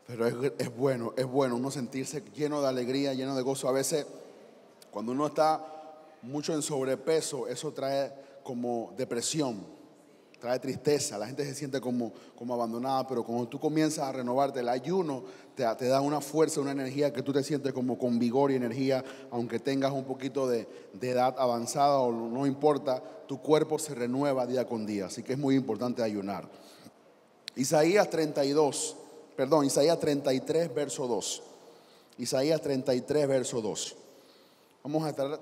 Pero es bueno uno sentirse lleno de alegría, lleno de gozo. A veces, cuando uno está mucho en sobrepeso, eso trae como depresión, trae tristeza. La gente se siente como abandonada, pero cuando tú comienzas a renovarte, el ayuno te da una fuerza, una energía que tú te sientes como con vigor y energía, aunque tengas un poquito de edad avanzada o no importa, tu cuerpo se renueva día con día. Así que es muy importante ayunar. Isaías 33, verso 2. Isaías 33, verso 2. Vamos a estar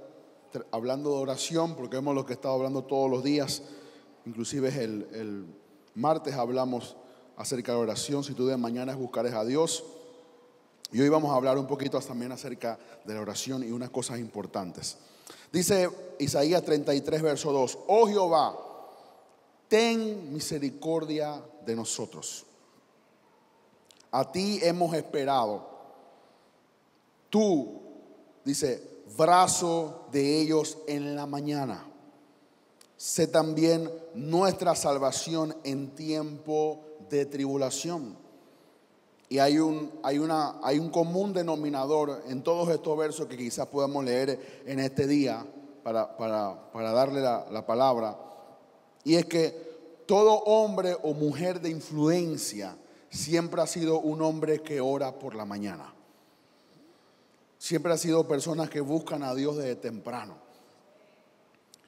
hablando de oración porque vemos lo que he estado hablando todos los días. Inclusive el martes hablamos acerca de oración. Si tú de mañana buscares a Dios. Y hoy vamos a hablar un poquito también acerca de la oración y unas cosas importantes. Dice Isaías 33, verso 2. Oh Jehová, ten misericordia de nosotros. A ti hemos esperado. Tú, dice, brazo de ellos en la mañana. Sé también nuestra salvación en tiempo de tribulación. Y hay un común denominador en todos estos versos que quizás podamos leer en este día para darle la palabra. Y es que todo hombre o mujer de influencia siempre ha sido un hombre que ora por la mañana. Siempre ha sido personas que buscan a Dios desde temprano.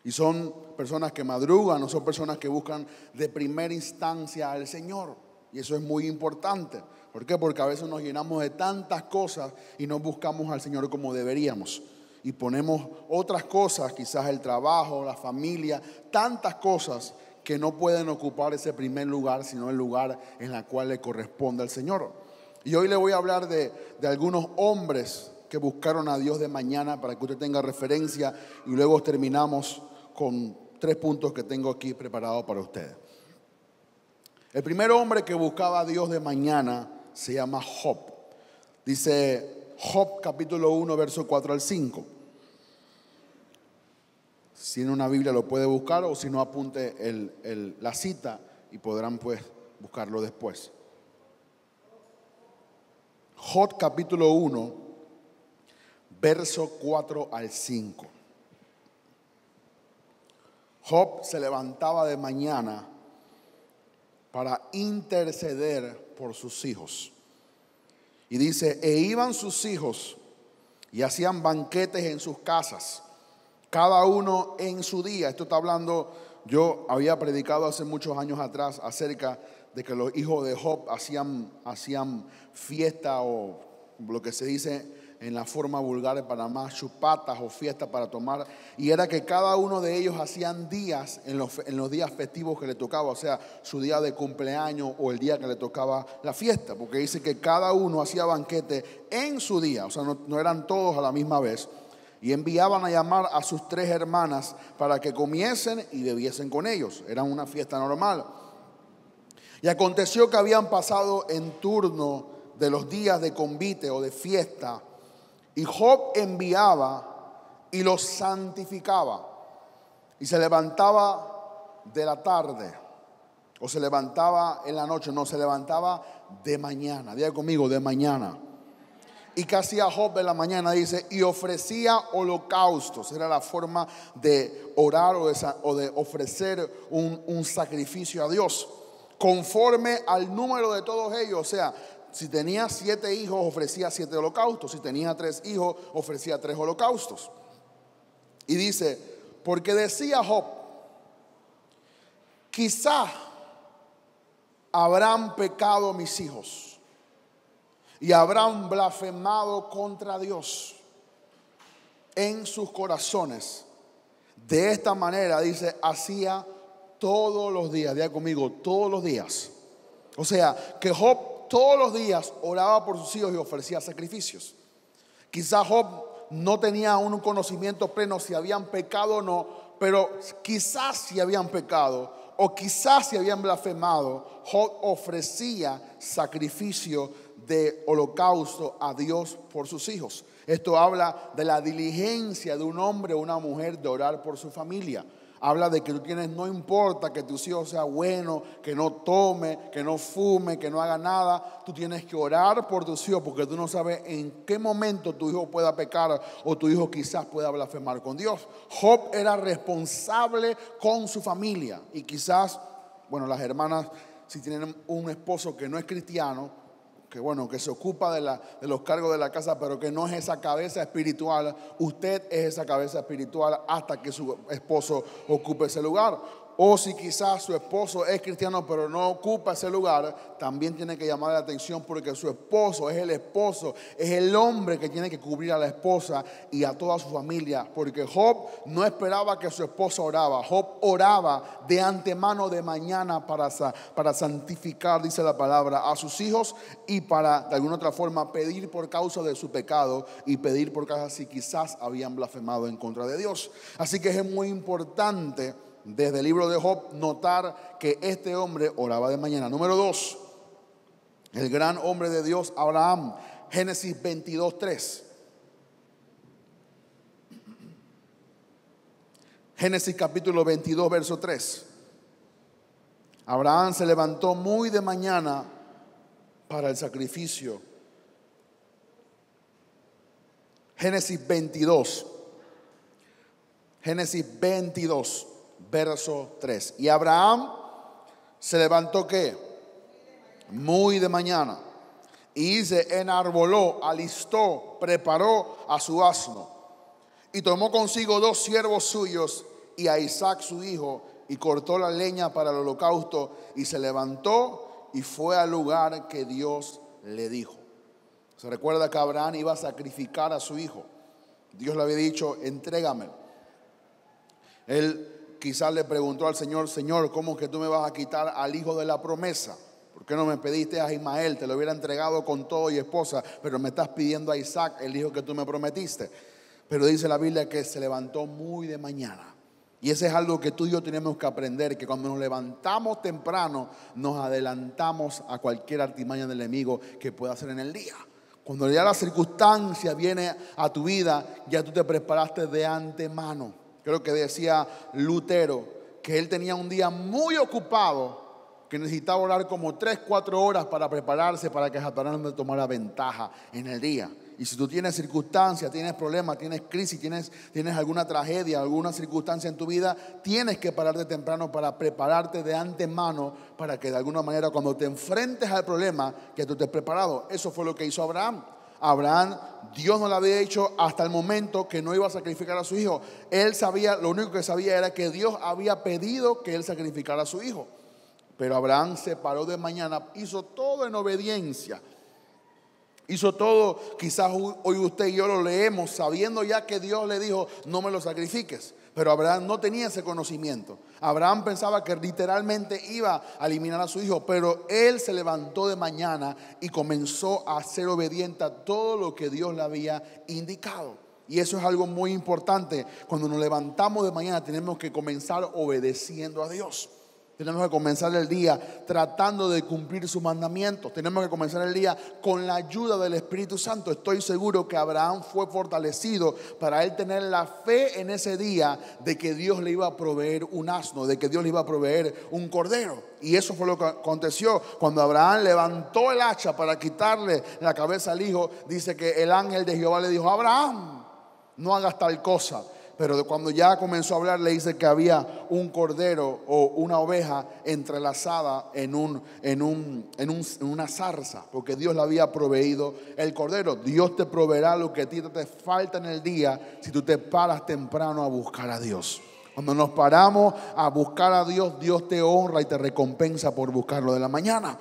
Y son personas que madrugan, no son personas que buscan de primera instancia al Señor. Y eso es muy importante. ¿Por qué? Porque a veces nos llenamos de tantas cosas y no buscamos al Señor como deberíamos. Y ponemos otras cosas, quizás el trabajo, la familia, tantas cosas que no pueden ocupar ese primer lugar, sino el lugar en el cual le corresponde al Señor. Y hoy le voy a hablar de algunos hombres que buscaron a Dios de mañana para que usted tenga referencia y luego terminamos con 3 puntos que tengo aquí preparados para ustedes. El primer hombre que buscaba a Dios de mañana se llama Job. Dice Job capítulo 1 verso 4 al 5. Si en una Biblia lo puede buscar o si no apunte la cita y podrán pues buscarlo después. Job capítulo 1 verso 4 al 5. Job se levantaba de mañana para interceder por sus hijos. Y dice, e iban sus hijos y hacían banquetes en sus casas, cada uno en su día. Esto está hablando, yo había predicado hace muchos años atrás acerca de que los hijos de Job hacían fiesta o lo que se dice en la forma vulgar de Panamá, chupatas o fiestas para tomar. Y era que cada uno de ellos hacían días en los días festivos que le tocaba, o sea, su día de cumpleaños o el día que le tocaba la fiesta. Porque dice que cada uno hacía banquete en su día, o sea, no eran todos a la misma vez. Y enviaban a llamar a sus 3 hermanas para que comiesen y bebiesen con ellos. Era una fiesta normal. Y aconteció que habían pasado en turno de los días de convite o de fiesta, y Job enviaba y los santificaba. Y se levantaba de la tarde, o se levantaba en la noche, no, se levantaba de mañana. Diga conmigo, de mañana. ¿Y qué hacía Job en la mañana? Dice, y ofrecía holocaustos. Era la forma de orar o de ofrecer un sacrificio a Dios, conforme al número de todos ellos. O sea, si tenía 7 hijos, ofrecía 7 holocaustos. Si tenía 3 hijos, ofrecía 3 holocaustos. Y dice, porque decía Job, quizá habrán pecado mis hijos y habrán blasfemado contra Dios en sus corazones. De esta manera, dice, hacía todos los días. Diga conmigo, todos los días. O sea, que Job todos los días oraba por sus hijos y ofrecía sacrificios. Quizás Job no tenía un conocimiento pleno si habían pecado o no, pero quizás si habían pecado o quizás si habían blasfemado, Job ofrecía sacrificio de holocausto a Dios por sus hijos. Esto habla de la diligencia de un hombre o una mujer de orar por su familia. Habla de que tú tienes, no importa que tus hijos sean buenos, que no tome, que no fume, que no haga nada. Tú tienes que orar por tus hijos porque tú no sabes en qué momento tu hijo pueda pecar o tu hijo quizás pueda blasfemar con Dios. Job era responsable con su familia y quizás, bueno, las hermanas, si tienen un esposo que no es cristiano, que se ocupa de los cargos de la casa, pero que no es esa cabeza espiritual, usted es esa cabeza espiritual hasta que su esposo ocupe ese lugar. O si quizás su esposo es cristiano pero no ocupa ese lugar, también tiene que llamar la atención porque su esposo, es el hombre que tiene que cubrir a la esposa y a toda su familia. Porque Job no esperaba que su esposa oraba. Job oraba de antemano de mañana para santificar, dice la palabra, a sus hijos y para de alguna otra forma pedir por causa de su pecado y pedir por causa si quizás habían blasfemado en contra de Dios. Así que es muy importante desde el libro de Job notar que este hombre oraba de mañana. Número 2, el gran hombre de Dios, Abraham. Génesis 22:3. Génesis capítulo 22, verso 3. Abraham se levantó muy de mañana para el sacrificio. Génesis 22, verso 3. Y Abraham se levantó ¿qué? Muy de mañana. Y se enarboló, alistó, preparó a su asno. Y tomó consigo 2 siervos suyos y a Isaac su hijo. Y cortó la leña para el holocausto. Y se levantó y fue al lugar que Dios le dijo. Se recuerda que Abraham iba a sacrificar a su hijo. Dios le había dicho, entrégamelo. Él quizás le preguntó al Señor, Señor, ¿cómo es que tú me vas a quitar al hijo de la promesa? ¿Por qué no me pediste a Ismael? Te lo hubiera entregado con todo y esposa, pero me estás pidiendo a Isaac, el hijo que tú me prometiste. Pero dice la Biblia que se levantó muy de mañana. Y ese es algo que tú y yo tenemos que aprender, que cuando nos levantamos temprano, nos adelantamos a cualquier artimaña del enemigo que pueda hacer en el día. Cuando ya la circunstancia viene a tu vida, ya tú te preparaste de antemano. Creo que decía Lutero que él tenía un día muy ocupado, que necesitaba orar como 3-4 horas para prepararse para que Satanás no tomara ventaja en el día. Y si tú tienes circunstancias, tienes problemas, tienes crisis, tienes alguna tragedia, alguna circunstancia en tu vida, tienes que pararte temprano para prepararte de antemano para que de alguna manera cuando te enfrentes al problema, que tú estés preparado. Eso fue lo que hizo Abraham. Abraham, Dios no le había dicho hasta el momento que no iba a sacrificar a su hijo. Él sabía, lo único que sabía era que Dios había pedido que él sacrificara a su hijo. Pero Abraham se paró de mañana, hizo todo en obediencia. Hizo todo, quizás hoy usted y yo lo leemos sabiendo ya que Dios le dijo, no me lo sacrifiques. Pero Abraham no tenía ese conocimiento. Abraham pensaba que literalmente iba a eliminar a su hijo, pero él se levantó de mañana y comenzó a ser obediente a todo lo que Dios le había indicado. Y eso es algo muy importante. Cuando nos levantamos de mañana tenemos que comenzar obedeciendo a Dios. Tenemos que comenzar el día tratando de cumplir sus mandamientos. Tenemos que comenzar el día con la ayuda del Espíritu Santo. Estoy seguro que Abraham fue fortalecido para él tener la fe en ese día de que Dios le iba a proveer un asno, de que Dios le iba a proveer un cordero. Y eso fue lo que aconteció. Cuando Abraham levantó el hacha para quitarle la cabeza al hijo, dice que el ángel de Jehová le dijo, Abraham, no hagas tal cosa. Pero cuando ya comenzó a hablar, le dice que había un cordero o una oveja entrelazada en una zarza, porque Dios le había proveído el cordero. Dios te proveerá lo que a ti te falta en el día si tú te paras temprano a buscar a Dios. Cuando nos paramos a buscar a Dios, Dios te honra y te recompensa por buscarlo de la mañana.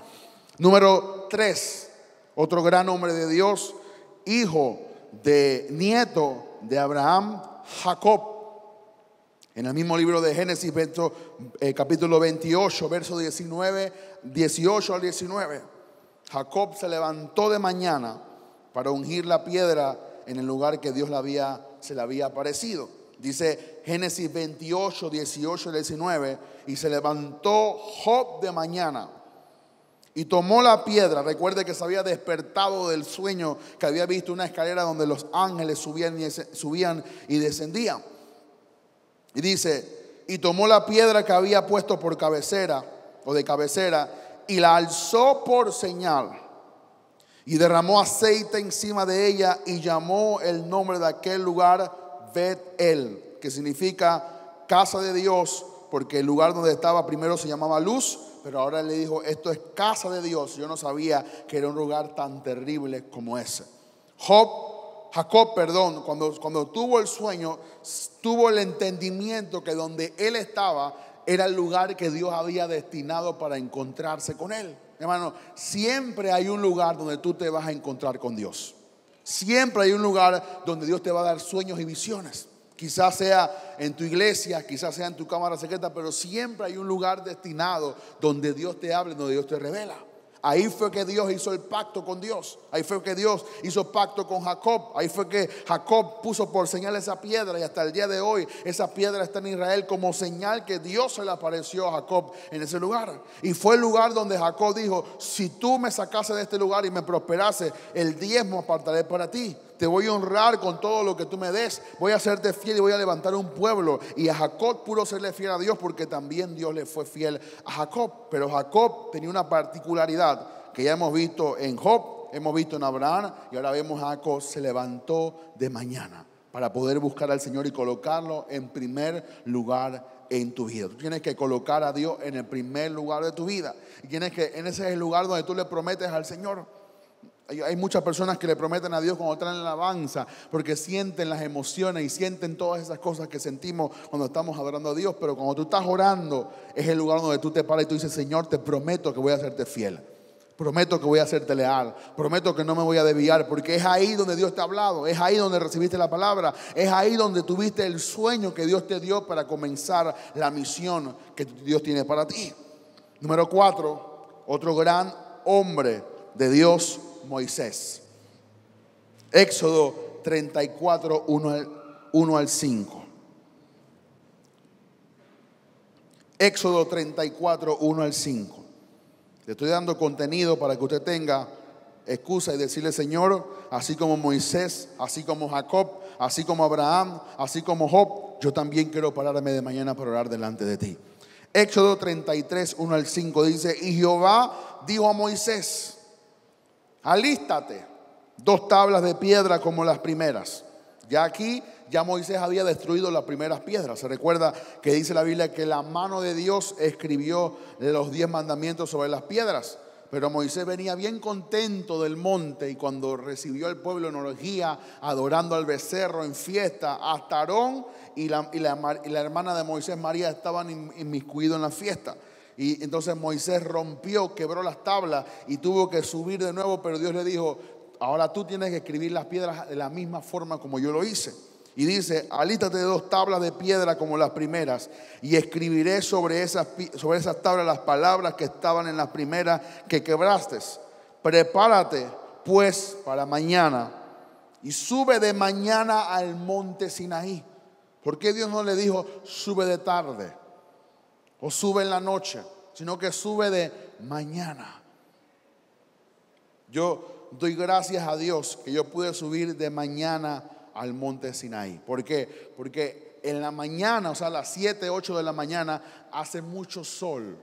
Número 3, otro gran hombre de Dios, nieto de Abraham, Jacob. En el mismo libro de Génesis, capítulo 28, verso 18 al 19. Jacob se levantó de mañana para ungir la piedra en el lugar que Dios se le había aparecido. Dice Génesis 28, 18 al 19. Y se levantó Job de mañana y tomó la piedra. Recuerde que se había despertado del sueño, que había visto una escalera donde los ángeles subían y descendían. Y dice y tomó la piedra que había puesto por cabecera o de cabecera y la alzó por señal y derramó aceite encima de ella y llamó el nombre de aquel lugar Bet-El, que significa casa de Dios, porque el lugar donde estaba primero se llamaba Luz, pero ahora le dijo, esto es casa de Dios. Yo no sabía que era un lugar tan terrible como ese. Jacob, cuando tuvo el sueño, tuvo el entendimiento que donde él estaba era el lugar que Dios había destinado para encontrarse con él. Hermano, siempre hay un lugar donde tú te vas a encontrar con Dios. Siempre hay un lugar donde Dios te va a dar sueños y visiones. Quizás sea en tu iglesia, quizás sea en tu cámara secreta, pero siempre hay un lugar destinado donde Dios te habla, donde Dios te revela. Ahí fue que Dios hizo el pacto con Dios. Ahí fue que Dios hizo pacto con Jacob. Ahí fue que Jacob puso por señal esa piedra. Y hasta el día de hoy esa piedra está en Israel como señal que Dios se le apareció a Jacob en ese lugar. Y fue el lugar donde Jacob dijo, si tú me sacases de este lugar y me prosperase, el diezmo apartaré para ti. Te voy a honrar con todo lo que tú me des. Voy a hacerte fiel y voy a levantar un pueblo. Y a Jacob pudo serle fiel a Dios porque también Dios le fue fiel a Jacob. Pero Jacob tenía una particularidad que ya hemos visto en Job, hemos visto en Abraham y ahora vemos a Jacob se levantó de mañana para poder buscar al Señor y colocarlo en primer lugar en tu vida. Tú tienes que colocar a Dios en el primer lugar de tu vida. Y tienes que, en ese es el lugar donde tú le prometes al Señor. Hay muchas personas que le prometen a Dios cuando traen la alabanza porque sienten las emociones y sienten todas esas cosas que sentimos cuando estamos adorando a Dios. Pero cuando tú estás orando es el lugar donde tú te paras y tú dices, Señor, te prometo que voy a hacerte fiel. Prometo que voy a hacerte leal. Prometo que no me voy a desviar, porque es ahí donde Dios te ha hablado. Es ahí donde recibiste la palabra. Es ahí donde tuviste el sueño que Dios te dio para comenzar la misión que Dios tiene para ti. Número 4, otro gran hombre de Dios, Moisés. Éxodo 34, 1 al 5. Éxodo 34, 1 al 5. Le estoy dando contenido para que usted tenga excusa y decirle, Señor, así como Moisés, así como Jacob, así como Abraham, así como Job, yo también quiero pararme de mañana para orar delante de ti. Éxodo 33, 1 al 5 dice, y Jehová dijo a Moisés, alístate 2 tablas de piedra como las primeras. Ya Moisés había destruido las primeras piedras. Se recuerda que dice la Biblia que la mano de Dios escribió los 10 mandamientos sobre las piedras. Pero Moisés venía bien contento del monte y cuando recibió el pueblo en orgía, adorando al becerro en fiesta, hasta Aarón y la hermana de Moisés, María, estaban inmiscuidos en la fiesta. Y entonces Moisés rompió, quebró las tablas y tuvo que subir de nuevo, pero Dios le dijo, ahora tú tienes que escribir las piedras de la misma forma como yo lo hice. Y dice, alístate de 2 tablas de piedra como las primeras y escribiré sobre esas tablas las palabras que estaban en las primeras que quebraste. Prepárate pues para mañana y sube de mañana al monte Sinaí. ¿Por qué Dios no le dijo sube de tarde o sube en la noche, sino que sube de mañana? Yo doy gracias a Dios que yo pude subir de mañana al monte Sinaí. ¿Por qué? Porque en la mañana, o sea, a las 7, 8 de la mañana, hace mucho sol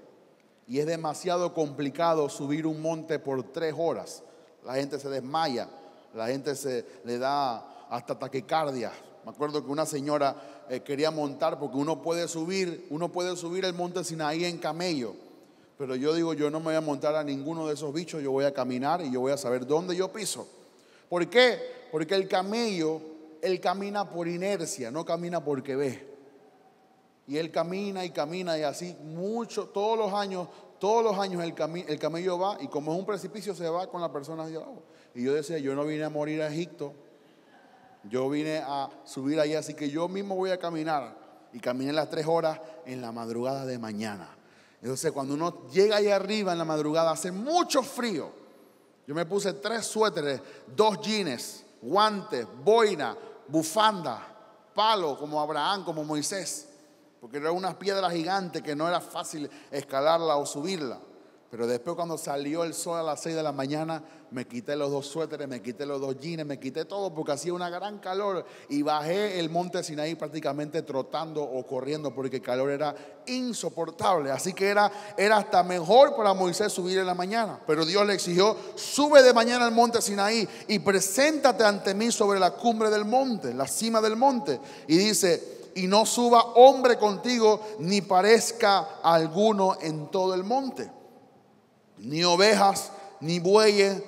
y es demasiado complicado subir un monte por 3 horas. La gente se desmaya, la gente le da hasta taquicardia. Me acuerdo que una señora quería montar porque uno puede subir el monte Sinaí en camello. Pero yo digo, yo no me voy a montar a ninguno de esos bichos, yo voy a caminar y yo voy a saber dónde yo piso. ¿Por qué? Porque el camello, él camina por inercia, no camina porque ve. Y él camina y así todos los años el camello va y como es un precipicio se va con la persona hacia abajo. Y yo decía, yo no vine a morir a Egipto, yo vine a subir allá, así que yo mismo voy a caminar. Y caminé las 3 horas en la madrugada de mañana. Entonces cuando uno llega ahí arriba en la madrugada hace mucho frío. Yo me puse 3 suéteres, 2 jeans, guantes, boina, bufanda, palo como Abraham, como Moisés, porque eran unas piedras gigantes que no era fácil escalarla o subirla. Pero después, cuando salió el sol a las 6 de la mañana, me quité los 2 suéteres, me quité los 2 jeans, me quité todo porque hacía una gran calor. Y bajé el monte Sinaí prácticamente trotando o corriendo porque el calor era insoportable. Así que era hasta mejor para Moisés subir en la mañana. Pero Dios le exigió: sube de mañana al monte Sinaí y preséntate ante mí sobre la cumbre del monte, la cima del monte. Y dice: y no suba hombre contigo, ni parezca alguno en todo el monte. Ni ovejas ni bueyes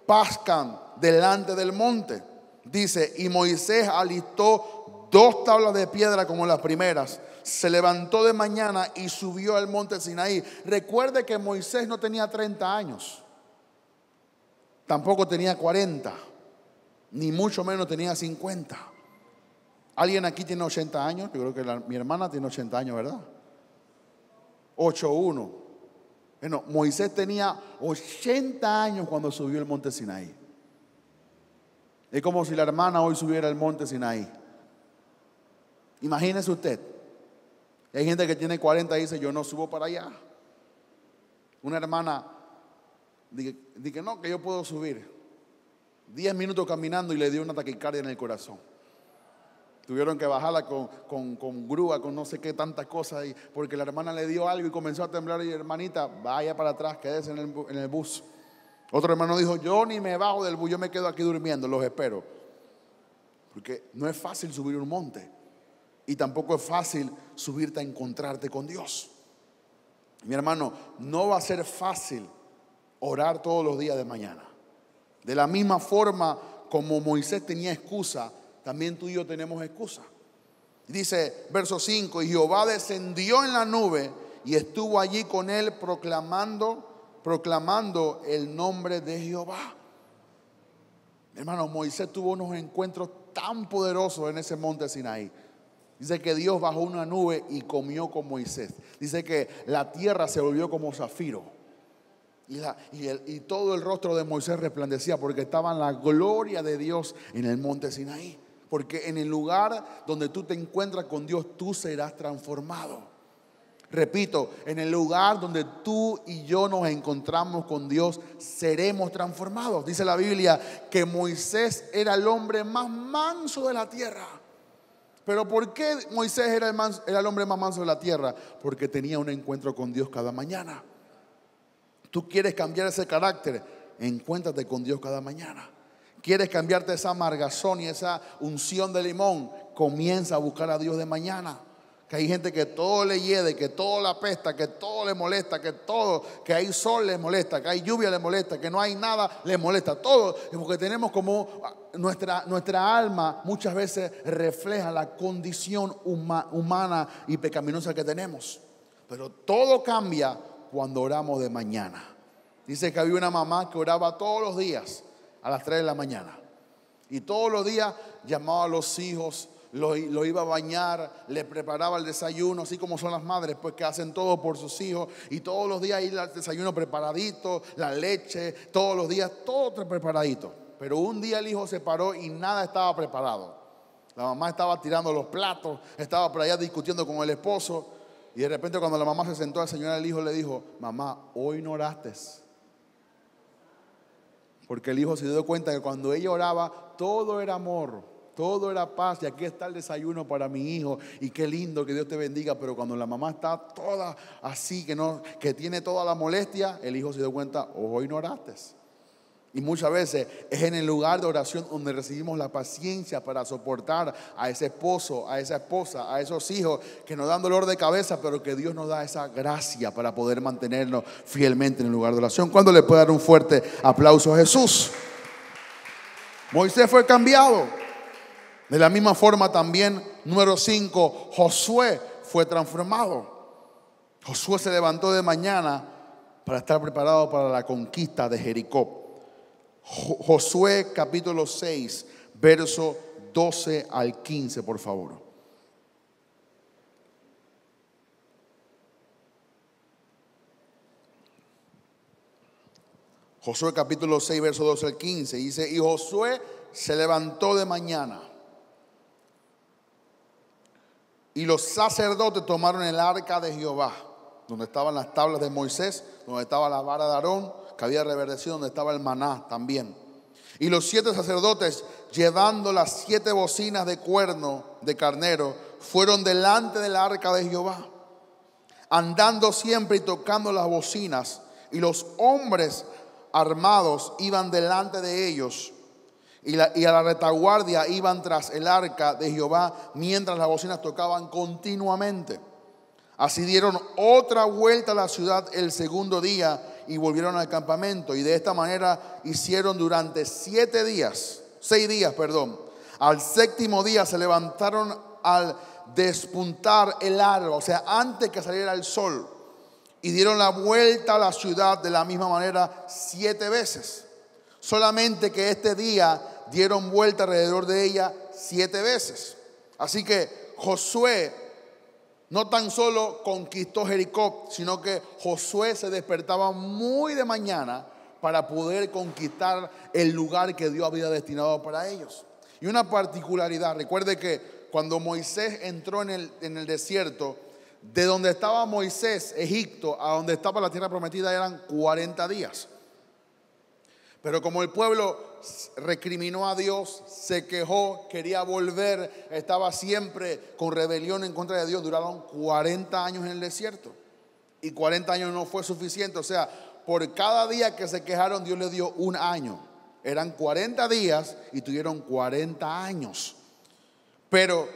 pascan delante del monte. Dice: y Moisés alistó 2 tablas de piedra como las primeras. Se levantó de mañana y subió al monte Sinaí. Recuerde que Moisés no tenía 30 años. Tampoco tenía 40. Ni mucho menos tenía 50. ¿Alguien aquí tiene 80 años? Yo creo que mi hermana tiene 80 años, ¿verdad? 81. Bueno, Moisés tenía 80 años cuando subió el monte Sinaí. Es como si la hermana hoy subiera el monte Sinaí. Imagínese usted. Hay gente que tiene 40 y dice: yo no subo para allá. Una hermana dice: no, que yo puedo subir. 10 minutos caminando y le dio una taquicardia en el corazón. Tuvieron que bajarla con grúa, con no sé qué, tantas cosas, porque la hermana le dio algo y comenzó a temblar. Y: hermanita, vaya para atrás, quédese en el bus. Otro hermano dijo: yo ni me bajo del bus, yo me quedo aquí durmiendo, los espero. Porque no es fácil subir un monte. Y tampoco es fácil subirte a encontrarte con Dios. Mi hermano, no va a ser fácil orar todos los días de mañana. De la misma forma como Moisés tenía excusa, también tú y yo tenemos excusa. Dice verso 5: y Jehová descendió en la nube y estuvo allí con él proclamando el nombre de Jehová. Hermano, Moisés tuvo unos encuentros tan poderosos en ese monte Sinaí. Dice que Dios bajó una nube y comió con Moisés. Dice que la tierra se volvió como zafiro. Y todo el rostro de Moisés resplandecía porque estaba en la gloria de Dios en el monte Sinaí. Porque en el lugar donde tú te encuentras con Dios, tú serás transformado. Repito, en el lugar donde tú y yo nos encontramos con Dios, seremos transformados. Dice la Biblia que Moisés era el hombre más manso de la tierra. Pero ¿por qué Moisés era el hombre más manso de la tierra? Porque tenía un encuentro con Dios cada mañana. Tú quieres cambiar ese carácter, encuéntrate con Dios cada mañana. Quieres cambiarte esa amargazón y esa unción de limón, comienza a buscar a Dios de mañana. Que hay gente que todo le hiede, que todo le apesta, que todo le molesta, que hay sol le molesta, que hay lluvia le molesta, que no hay nada le molesta. Todo, porque tenemos como nuestra alma muchas veces refleja la condición humana y pecaminosa que tenemos. Pero todo cambia cuando oramos de mañana. Dice que había una mamá que oraba todos los días a las 3 de la mañana. Y todos los días llamaba a los hijos, lo iba a bañar, le preparaba el desayuno, así como son las madres, pues que hacen todo por sus hijos. Y todos los días ahí el desayuno preparadito, la leche, todos los días, todo preparadito. Pero un día el hijo se paró y nada estaba preparado. La mamá estaba tirando los platos, estaba por allá discutiendo con el esposo. Y de repente, cuando la mamá se sentó, el señor al hijo le dijo: mamá, hoy no oraste. Porque el hijo se dio cuenta que cuando ella oraba, todo era amor, todo era paz. Y aquí está el desayuno para mi hijo. Y qué lindo, que Dios te bendiga. Pero cuando la mamá está toda así, que tiene toda la molestia, el hijo se dio cuenta: hoy no oraste. Y muchas veces es en el lugar de oración donde recibimos la paciencia para soportar a ese esposo, a esa esposa, a esos hijos que nos dan dolor de cabeza, pero que Dios nos da esa gracia para poder mantenernos fielmente en el lugar de oración. ¿Cuándo le puede dar un fuerte aplauso a Jesús? Moisés fue cambiado. De la misma forma también, número 5, Josué fue transformado. Josué se levantó de mañana para estar preparado para la conquista de Jericó. Josué capítulo 6, verso 12 al 15, por favor. Josué capítulo 6, verso 12 al 15. Dice: y Josué se levantó de mañana, y los sacerdotes tomaron el arca de Jehová. donde estaban las tablas de Moisés, donde estaba la vara de Aarón, que había reverdecido, donde estaba el maná también. Y los 7 sacerdotes, llevando las 7 bocinas de cuerno de carnero, fueron delante del arca de Jehová, andando siempre y tocando las bocinas. Y los hombres armados iban delante de ellos, y a la retaguardia iban tras el arca de Jehová, mientras las bocinas tocaban continuamente. Así dieron otra vuelta a la ciudad el segundo día y volvieron al campamento. Y de esta manera hicieron durante 6 días. Al séptimo día se levantaron al despuntar el alba, o sea, antes que saliera el sol, y dieron la vuelta a la ciudad de la misma manera 7 veces. Solamente que este día dieron vuelta alrededor de ella 7 veces. Así que Josué no tan solo conquistó Jericó, sino que Josué se despertaba muy de mañana para poder conquistar el lugar que Dios había destinado para ellos. Y una particularidad, recuerde que cuando Moisés entró en el desierto, de donde estaba Moisés, Egipto, a donde estaba la tierra prometida eran 40 días. Pero como el pueblo recriminó a Dios, se quejó, quería volver, estaba siempre con rebelión en contra de Dios, duraron 40 años en el desierto. Y 40 años no fue suficiente, o sea, por cada día que se quejaron, Dios les dio 1 año. Eran 40 días y tuvieron 40 años. Pero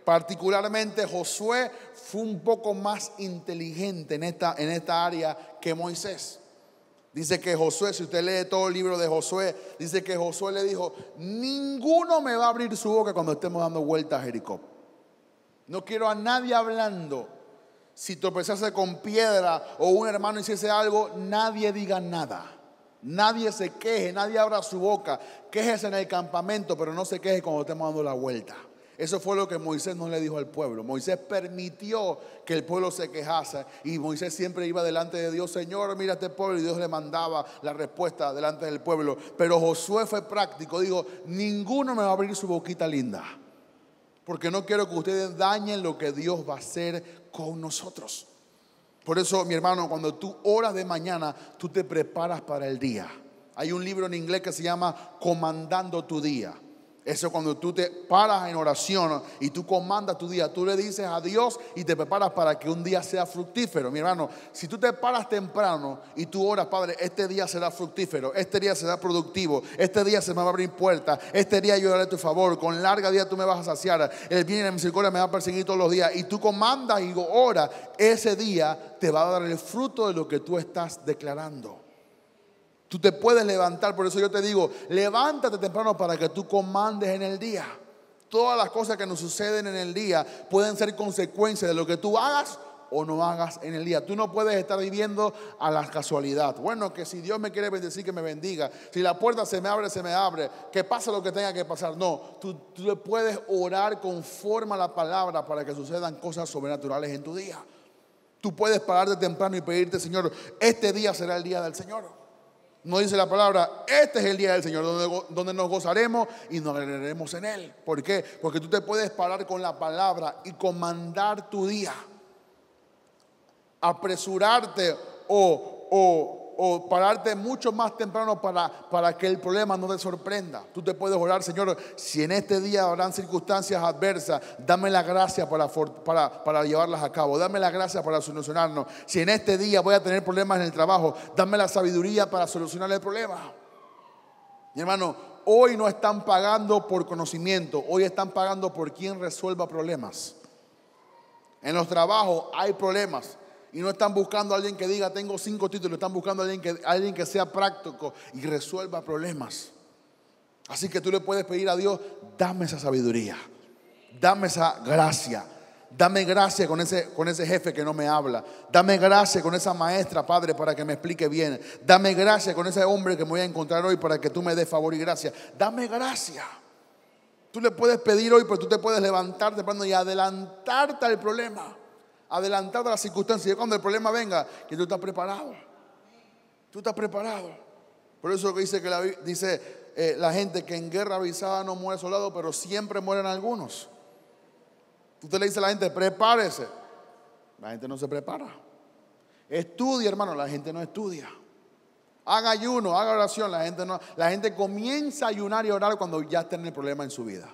particularmente Josué fue un poco más inteligente en esta área que Moisés. Dice que Josué, si usted lee todo el libro de Josué, dice que Josué le dijo: ninguno me va a abrir su boca cuando estemos dando vueltas a Jericó. No quiero a nadie hablando. Si tropezase con piedra o un hermano hiciese algo, nadie diga nada. Nadie se queje, nadie abra su boca. Quéjese en el campamento, pero no se queje cuando estemos dando la vuelta. Eso fue lo que Moisés no le dijo al pueblo. Moisés permitió que el pueblo se quejase, y Moisés siempre iba delante de Dios: Señor, mira este pueblo, y Dios le mandaba la respuesta delante del pueblo. Pero Josué fue práctico, dijo: ninguno me va a abrir su boquita linda, porque no quiero que ustedes dañen lo que Dios va a hacer con nosotros. Por eso, mi hermano, cuando tú oras de mañana, tú te preparas para el día. Hay un libro en inglés que se llama Comandando tu Día. Eso, cuando tú te paras en oración y tú comandas tu día, tú le dices a Dios y te preparas para que un día sea fructífero. Mi hermano, si tú te paras temprano y tú oras: Padre, este día será fructífero, este día será productivo, este día se me va a abrir puertas, este día yo daré a tu favor, con larga vida tú me vas a saciar, el bien y la misericordia me va a perseguir todos los días, y tú comandas y oras, ese día te va a dar el fruto de lo que tú estás declarando. Tú te puedes levantar, por eso yo te digo: levántate temprano para que tú comandes en el día. Todas las cosas que nos suceden en el día pueden ser consecuencias de lo que tú hagas o no hagas en el día. Tú no puedes estar viviendo a la casualidad. Bueno, que si Dios me quiere bendecir, que me bendiga. Si la puerta se me abre, se me abre. Que pase lo que tenga que pasar. No, tú puedes orar conforme a la palabra para que sucedan cosas sobrenaturales en tu día. Tú puedes pararte temprano y pedirte: Señor, este día será el día del Señor. No dice la palabra: este es el día del Señor, donde nos gozaremos y nos alegraremos en Él. ¿Por qué? Porque tú te puedes parar con la palabra y comandar tu día. Apresurarte o pararte mucho más temprano para que el problema no te sorprenda. Tú te puedes orar: Señor, si en este día habrán circunstancias adversas, dame la gracia para llevarlas a cabo. Dame la gracia para solucionarnos. Si en este día voy a tener problemas en el trabajo, dame la sabiduría para solucionar el problema. Mi hermano, hoy no están pagando por conocimiento, hoy están pagando por quien resuelva problemas. En los trabajos hay problemas. Y no están buscando a alguien que diga: tengo 5 títulos. Están buscando a alguien que sea práctico y resuelva problemas. Así que tú le puedes pedir a Dios: dame esa sabiduría, dame esa gracia. Dame gracia con ese jefe que no me habla. Dame gracia con esa maestra, Padre, para que me explique bien. Dame gracia con ese hombre que me voy a encontrar hoy, para que tú me des favor y gracia. Dame gracia. Tú le puedes pedir hoy, pero tú te puedes levantar temprano y adelantarte al problema. Adelantar a las circunstancias. Y cuando el problema venga, que tú estás preparado. Tú estás preparado. Por eso que dice la gente que en guerra avisada no muere soldado, pero siempre mueren algunos. Usted le dice a la gente: prepárese. La gente no se prepara. Estudia, hermano, la gente no estudia. Haga ayuno, haga oración, la gente no. La gente comienza a ayunar y orar cuando ya está en el problema en su vida.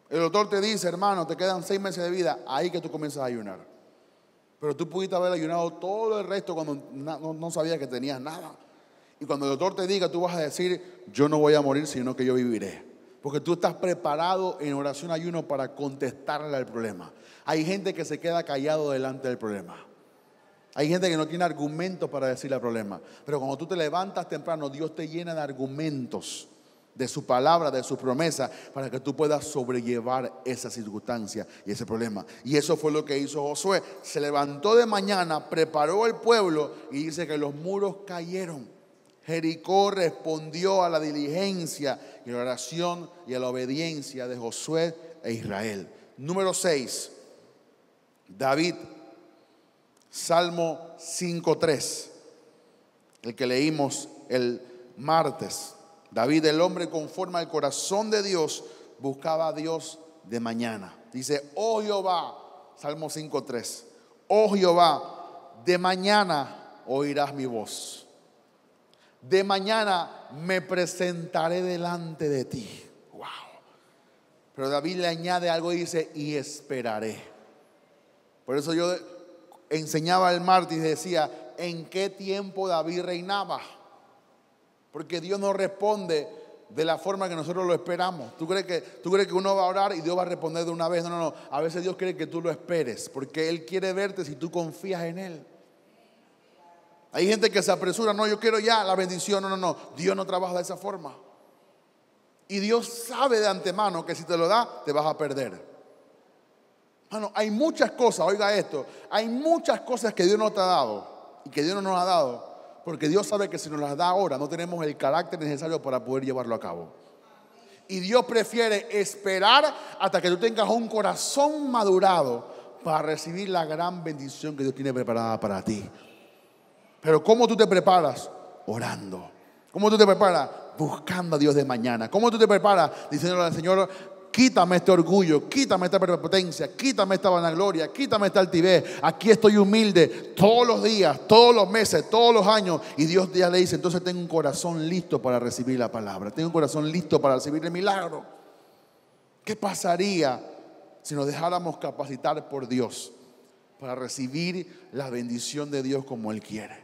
El doctor te dice, hermano, te quedan 6 meses de vida, ahí que tú comienzas a ayunar. Pero tú pudiste haber ayunado todo el resto cuando no sabías que tenías nada. Y cuando el doctor te diga, tú vas a decir, yo no voy a morir, sino que yo viviré. Porque tú estás preparado en oración, ayuno para contestarle al problema. Hay gente que se queda callado delante del problema. Hay gente que no tiene argumentos para decirle al problema. Pero cuando tú te levantas temprano, Dios te llena de argumentos, de su palabra, de su promesa, para que tú puedas sobrellevar esa circunstancia y ese problema. Y eso fue lo que hizo Josué. Se levantó de mañana, preparó el pueblo y dice que los muros cayeron. Jericó respondió a la diligencia y a la oración y a la obediencia de Josué e Israel. Número 6, David, Salmo 5:3, el que leímos el martes. David, el hombre conforme al corazón de Dios, buscaba a Dios de mañana. Dice, oh Jehová, Salmo 5:3, oh Jehová, de mañana oirás mi voz. De mañana me presentaré delante de ti. Wow. Pero David le añade algo y dice, y esperaré. Por eso yo enseñaba el martes y decía, ¿en qué tiempo David reinaba? Porque Dios no responde de la forma que nosotros lo esperamos. ¿Tú crees que uno va a orar y Dios va a responder de una vez? No. A veces Dios quiere que tú lo esperes, porque Él quiere verte si tú confías en Él. Hay gente que se apresura, no, yo quiero ya la bendición. No. Dios no trabaja de esa forma. Y Dios sabe de antemano que si te lo da, te vas a perder. Bueno, hay muchas cosas, oiga esto, hay muchas cosas que Dios no te ha dado y que Dios no nos ha dado, porque Dios sabe que si nos las da ahora, no tenemos el carácter necesario para poder llevarlo a cabo. Y Dios prefiere esperar hasta que tú tengas un corazón madurado para recibir la gran bendición que Dios tiene preparada para ti. Pero ¿cómo tú te preparas? Orando. ¿Cómo tú te preparas? Buscando a Dios de mañana. ¿Cómo tú te preparas? Diciéndole al Señor, quítame este orgullo, quítame esta prepotencia, quítame esta vanagloria, quítame esta altivez. Aquí estoy humilde todos los días, todos los meses, todos los años. Y Dios ya le dice, entonces tengo un corazón listo para recibir la palabra. Tengo un corazón listo para recibir el milagro. ¿Qué pasaría si nos dejáramos capacitar por Dios para recibir la bendición de Dios como Él quiere?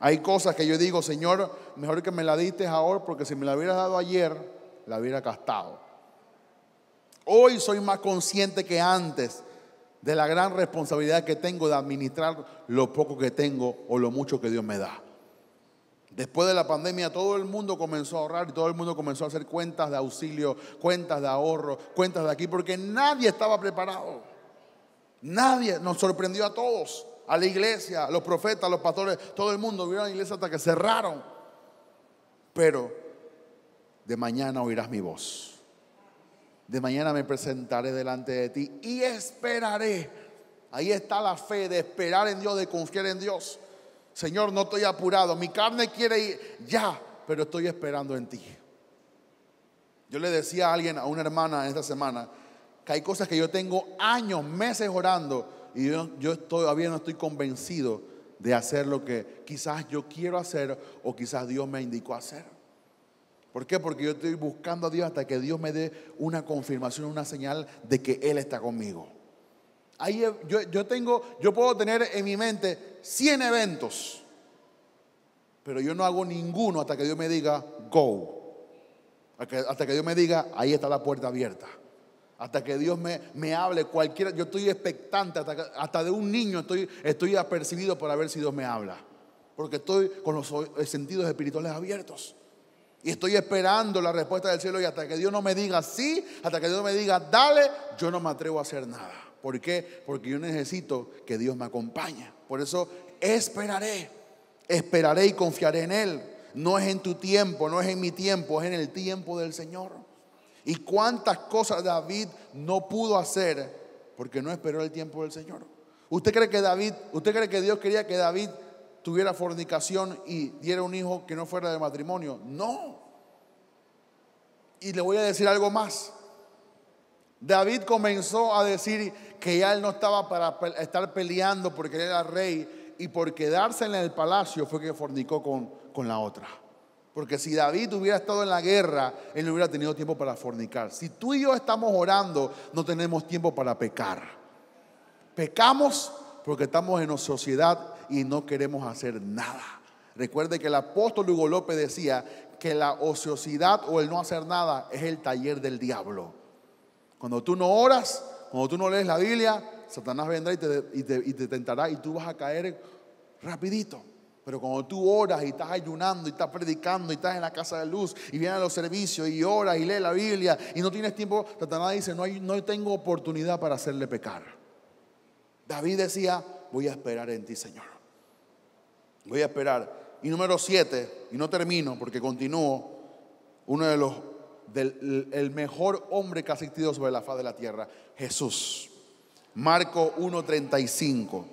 Hay cosas que yo digo, Señor, mejor que me la diste ahora, porque si me la hubieras dado ayer, la hubiera gastado. Hoy soy más consciente que antes de la gran responsabilidad que tengo de administrar lo poco que tengo o lo mucho que Dios me da. Después de la pandemia todo el mundo comenzó a ahorrar y todo el mundo comenzó a hacer cuentas de auxilio, cuentas de ahorro, cuentas de aquí, porque nadie estaba preparado. Nadie, nos sorprendió a todos, a la iglesia, a los profetas, a los pastores, todo el mundo vino a la iglesia hasta que cerraron. Pero de mañana oirás mi voz. De mañana me presentaré delante de ti y esperaré. Ahí está la fe de esperar en Dios, de confiar en Dios. Señor, no estoy apurado, mi carne quiere ir ya, pero estoy esperando en ti. Yo le decía a alguien, a una hermana esta semana, que hay cosas que yo tengo años, meses orando y yo todavía no estoy convencido de hacer lo que quizás yo quiero hacer o quizás Dios me indicó hacer. ¿Por qué? Porque yo estoy buscando a Dios hasta que Dios me dé una confirmación, una señal de que Él está conmigo. Ahí yo puedo tener en mi mente 100 eventos, pero yo no hago ninguno hasta que Dios me diga go. Hasta que Dios me diga ahí está la puerta abierta. Hasta que Dios me hable cualquiera. Yo estoy expectante, hasta de un niño estoy apercibido para ver si Dios me habla, porque estoy con los sentidos espirituales abiertos. Y estoy esperando la respuesta del cielo, y hasta que Dios no me diga sí, hasta que Dios me diga dale, yo no me atrevo a hacer nada. ¿Por qué? Porque yo necesito que Dios me acompañe. Por eso esperaré y confiaré en Él. No es en tu tiempo, no es en mi tiempo, es en el tiempo del Señor. Y cuántas cosas David no pudo hacer porque no esperó el tiempo del Señor. ¿Usted cree que Dios quería que David tuviera fornicación y diera un hijo que no fuera de matrimonio? No. Y le voy a decir algo más. David comenzó a decir que ya él no estaba para estar peleando porque él era rey, y por quedarse en el palacio fue que fornicó con la otra. Porque si David hubiera estado en la guerra, él no hubiera tenido tiempo para fornicar. Si tú y yo estamos orando, no tenemos tiempo para pecar. Pecamos porque estamos en sociedad y no queremos hacer nada. Recuerde que el apóstol Hugo López decía que la ociosidad o el no hacer nada es el taller del diablo. Cuando tú no oras, cuando tú no lees la Biblia, Satanás vendrá y te tentará y tú vas a caer rapidito. Pero cuando tú oras y estás ayunando y estás predicando y estás en la casa de luz y vienes a los servicios y oras y lees la Biblia y no tienes tiempo, Satanás dice, no tengo oportunidad para hacerle pecar. David decía, voy a esperar en ti, Señor. Voy a esperar. Y número 7, y no termino porque continúo, uno de los el mejor hombre que ha existido sobre la faz de la tierra, Jesús. Marcos 1:35.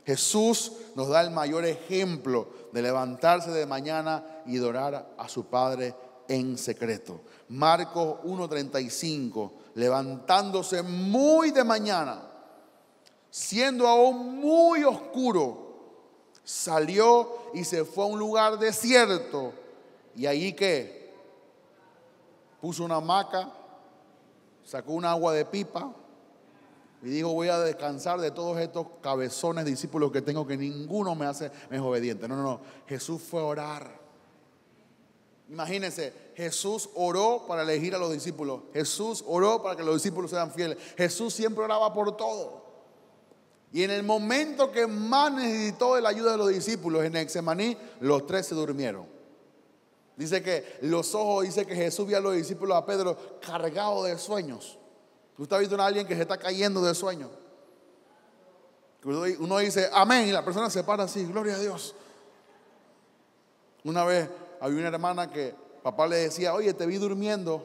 Jesús nos da el mayor ejemplo de levantarse de mañana y adorar a su Padre en secreto. Marcos 1:35, levantándose muy de mañana, siendo aún muy oscuro, salió y se fue a un lugar desierto. Y allí que puso una hamaca, sacó un agua de pipa y dijo, voy a descansar de todos estos cabezones discípulos que tengo, que ninguno me es obediente. No. Jesús fue a orar. Imagínense, Jesús oró para elegir a los discípulos. Jesús oró para que los discípulos sean fieles. Jesús siempre oraba por todo. Y en el momento que más necesitó de la ayuda de los discípulos, en Getsemaní, los 3 se durmieron. Dice que los ojos, dice que Jesús vio a los discípulos, a Pedro, cargados de sueños. ¿Usted ha visto a alguien que se está cayendo de sueño? Uno dice amén y la persona se para así, gloria a Dios. Una vez había una hermana que papá le decía, oye, te vi durmiendo.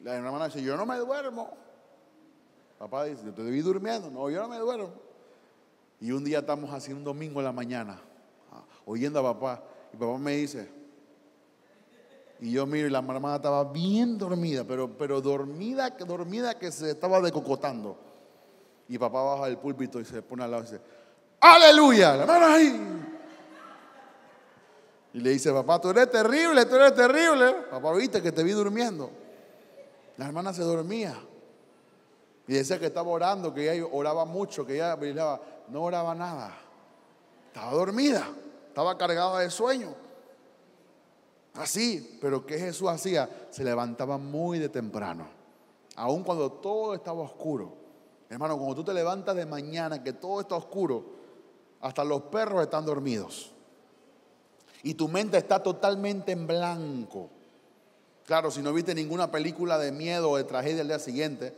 La hermana dice, yo no me duermo. Papá dice, yo te vi durmiendo. No, yo no me duermo. Y un día estamos así, un domingo en la mañana, oyendo a papá. Y papá me dice, y yo miro y la hermana estaba bien dormida, pero dormida que se estaba decocotando. Y papá baja del púlpito y se pone al lado y dice, ¡aleluya! La hermana ahí. Y le dice, papá, tú eres terrible, tú eres terrible. Papá, viste que te vi durmiendo. La hermana se dormía. Y decía que estaba orando, que ella oraba mucho, que ella brillaba. No oraba nada. Estaba dormida, estaba cargada de sueño. Así, pero ¿qué Jesús hacía? Se levantaba muy de temprano, aun cuando todo estaba oscuro. Hermano, cuando tú te levantas de mañana, que todo está oscuro, hasta los perros están dormidos. Y tu mente está totalmente en blanco. Claro, si no viste ninguna película de miedo o de tragedia al día siguiente,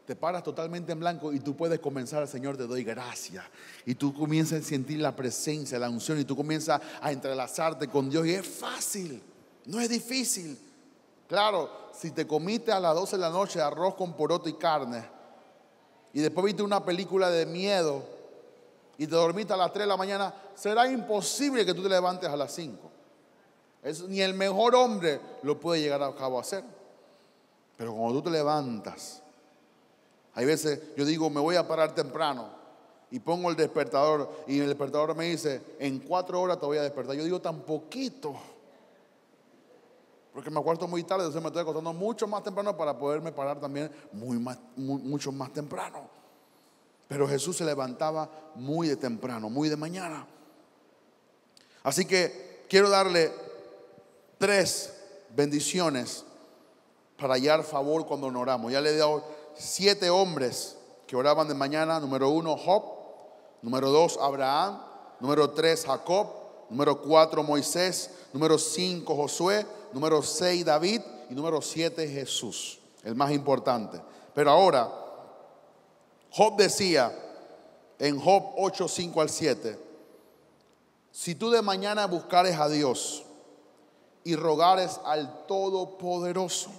te paras totalmente en blanco y tú puedes comenzar, al Señor, te doy gracias. Y tú comienzas a sentir la presencia, la unción, y tú comienzas a entrelazarte con Dios. Y es fácil, no es difícil. Claro, si te comiste a las 12 de la noche arroz con poroto y carne, y después viste una película de miedo y te dormiste a las 3 de la mañana, será imposible que tú te levantes a las 5. Ni el mejor hombre lo puede llegar a cabo a hacer. Pero cuando tú te levantas, hay veces yo digo, me voy a parar temprano y pongo el despertador, y el despertador me dice, en 4 horas te voy a despertar. Yo digo, tan poquito, porque me acuesto muy tarde, entonces me estoy acostando mucho más temprano para poderme parar también mucho más temprano. Pero Jesús se levantaba muy de temprano, muy de mañana. Así que quiero darle 3 bendiciones para hallar favor cuando nos oramos. Ya le he dado 7 hombres que oraban de mañana. Número 1, Job. Número 2, Abraham. Número 3, Jacob. Número 4, Moisés. Número 5, Josué. Número 6, David. Y número 7, Jesús, el más importante. Pero ahora, Job decía en Job 8, 5 al 7, si tú de mañana buscares a Dios y rogares al Todopoderoso.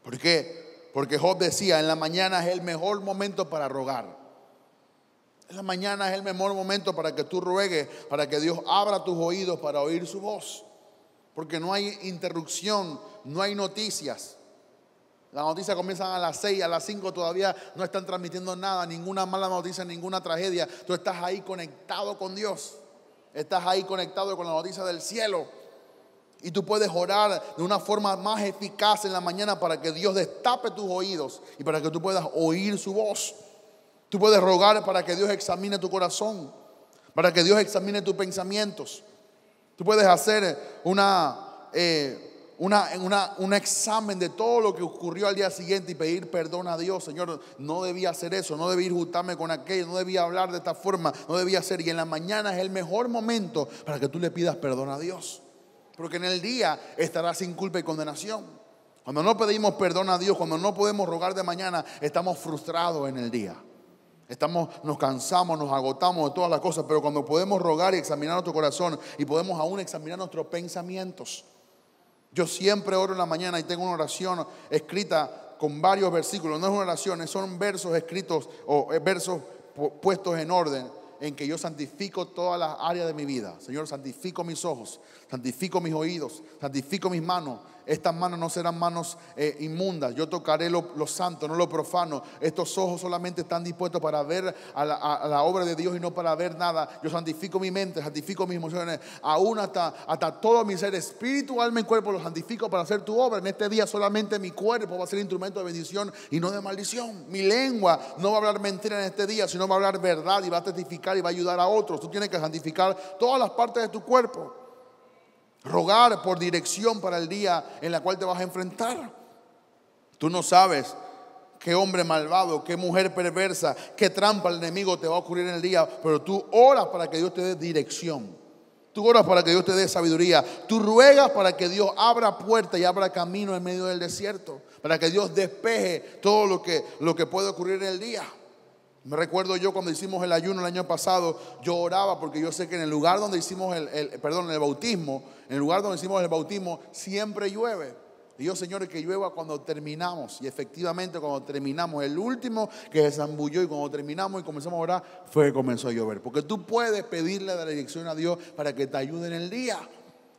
¿Por qué? Porque Job decía, en la mañana es el mejor momento para rogar. En la mañana es el mejor momento para que tú ruegues, para que Dios abra tus oídos para oír su voz. Porque no hay interrupción, no hay noticias. Las noticias comienzan a las 6, a las 5 todavía no están transmitiendo nada, ninguna mala noticia, ninguna tragedia. Tú estás ahí conectado con Dios. Estás ahí conectado con la noticia del cielo. Y tú puedes orar de una forma más eficaz en la mañana para que Dios destape tus oídos y para que tú puedas oír su voz. Tú puedes rogar para que Dios examine tu corazón, para que Dios examine tus pensamientos. Tú puedes hacer un examen de todo lo que ocurrió al día siguiente y pedir perdón a Dios. Señor, no debía hacer eso, no debía juntarme con aquello, no debía hablar de esta forma, no debía hacer. Y en la mañana es el mejor momento para que tú le pidas perdón a Dios, porque en el día estarás sin culpa y condenación. Cuando no pedimos perdón a Dios, cuando no podemos rogar de mañana, estamos frustrados en el día. Nos cansamos, nos agotamos de todas las cosas. Pero cuando podemos rogar y examinar nuestro corazón, y podemos aún examinar nuestros pensamientos. Yo siempre oro en la mañana y tengo una oración escrita con varios versículos. No es una oración, son versos escritos o versos puestos en orden, en que yo santifico todas las áreas de mi vida. Señor, santifico mis ojos, santifico mis oídos, santifico mis manos. Estas manos no serán manos inmundas. Yo tocaré lo santo, no lo profano. Estos ojos solamente están dispuestos para ver a la obra de Dios y no para ver nada. Yo santifico mi mente, santifico mis emociones, aún hasta todo mi ser, espíritu, alma y cuerpo, lo santifico para hacer tu obra. En este día solamente mi cuerpo va a ser instrumento de bendición y no de maldición. Mi lengua no va a hablar mentira en este día, sino va a hablar verdad y va a testificar y va a ayudar a otros. Tú tienes que santificar todas las partes de tu cuerpo. Rogar por dirección para el día en la cual te vas a enfrentar. Tú no sabes qué hombre malvado, qué mujer perversa, qué trampa el enemigo te va a ocurrir en el día, pero tú oras para que Dios te dé dirección. Tú oras para que Dios te dé sabiduría. Tú ruegas para que Dios abra puertas y abra camino en medio del desierto, para que Dios despeje todo lo que puede ocurrir en el día. Me recuerdo yo cuando hicimos el ayuno el año pasado, yo oraba porque yo sé que en el lugar donde hicimos en el lugar donde hicimos el bautismo, siempre llueve. Y yo, Señor, que llueva cuando terminamos. Y efectivamente cuando terminamos, el último que se zambulló y cuando terminamos y comenzamos a orar, fue que comenzó a llover. Porque tú puedes pedirle la dirección a Dios para que te ayude en el día.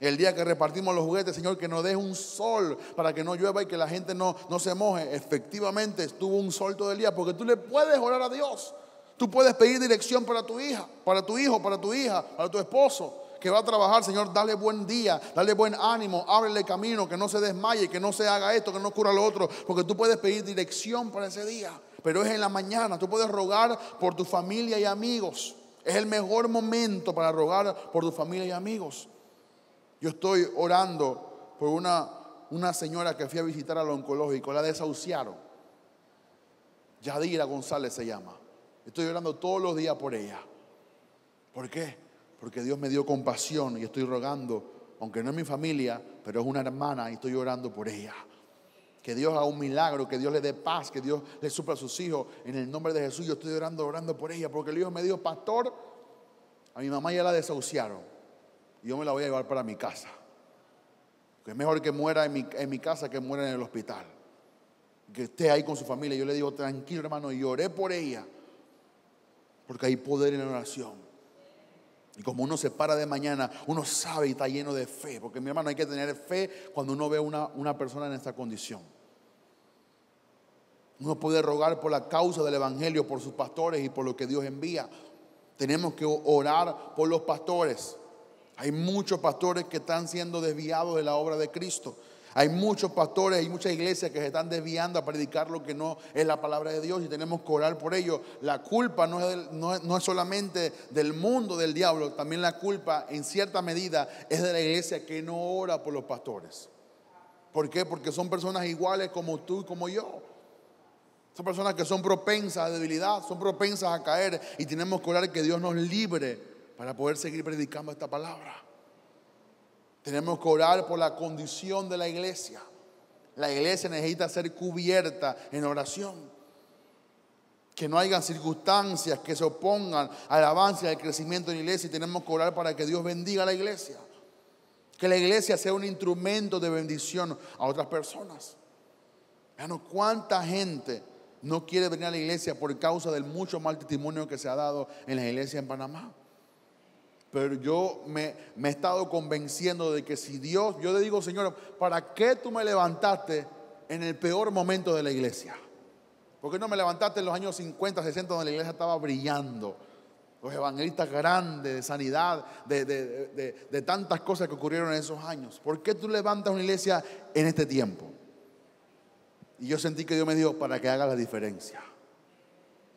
El día que repartimos los juguetes, Señor, que nos deje un sol para que no llueva y que la gente no se moje. Efectivamente estuvo un sol todo el día, porque tú le puedes orar a Dios. Tú puedes pedir dirección para tu hija, para tu hijo, para tu hija, para tu esposo que va a trabajar. Señor, dale buen día, dale buen ánimo, ábrele camino, que no se desmaye, que no se haga esto, que no ocurra lo otro, porque tú puedes pedir dirección para ese día. Pero es en la mañana. Tú puedes rogar por tu familia y amigos. Es el mejor momento para rogar por tu familia y amigos. Yo estoy orando por una señora que fui a visitar al oncológico. La desahuciaron. Yadira González se llama. Estoy orando todos los días por ella. ¿Por qué? Porque Dios me dio compasión y estoy rogando, aunque no es mi familia, pero es una hermana y estoy orando por ella. Que Dios haga un milagro, que Dios le dé paz, que Dios le supla a sus hijos. En el nombre de Jesús yo estoy orando por ella. Porque el Hijo me dijo: pastor, a mi mamá ya la desahuciaron y yo me la voy a llevar para mi casa. Que es mejor que muera en mi casa que muera en el hospital. Que esté ahí con su familia. Yo le digo: tranquilo, hermano, y oré por ella. Porque hay poder en la oración. Y como uno se para de mañana, uno sabe y está lleno de fe. Porque, mi hermano, hay que tener fe cuando uno ve una persona en esta condición. Uno puede rogar por la causa del evangelio, por sus pastores y por lo que Dios envía. Tenemos que orar por los pastores. Hay muchos pastores que están siendo desviados de la obra de Cristo. Hay muchos pastores y muchas iglesias que se están desviando a predicar lo que no es la palabra de Dios, y tenemos que orar por ello. La culpa no es solamente del mundo, del diablo. También la culpa en cierta medida es de la iglesia que no ora por los pastores. ¿Por qué? Porque son personas iguales como tú y como yo. Son personas que son propensas a debilidad, son propensas a caer, y tenemos que orar que Dios nos libre para poder seguir predicando esta palabra. Tenemos que orar por la condición de la iglesia. La iglesia necesita ser cubierta en oración. Que no haya circunstancias que se opongan al avance y al crecimiento de la iglesia. Y tenemos que orar para que Dios bendiga a la iglesia. Que la iglesia sea un instrumento de bendición a otras personas. Vean cuánta gente no quiere venir a la iglesia por causa del mucho mal testimonio que se ha dado en la iglesia en Panamá. Pero yo me he estado convenciendo de que si Dios, yo le digo: Señor, ¿para qué tú me levantaste en el peor momento de la iglesia. ¿Por qué no me levantaste en los años 50, 60, donde la iglesia estaba brillando? Los evangelistas grandes de sanidad, de tantas cosas que ocurrieron en esos años. ¿Por qué tú levantas una iglesia en este tiempo? Y yo sentí que Dios me dijo, para que haga la diferencia.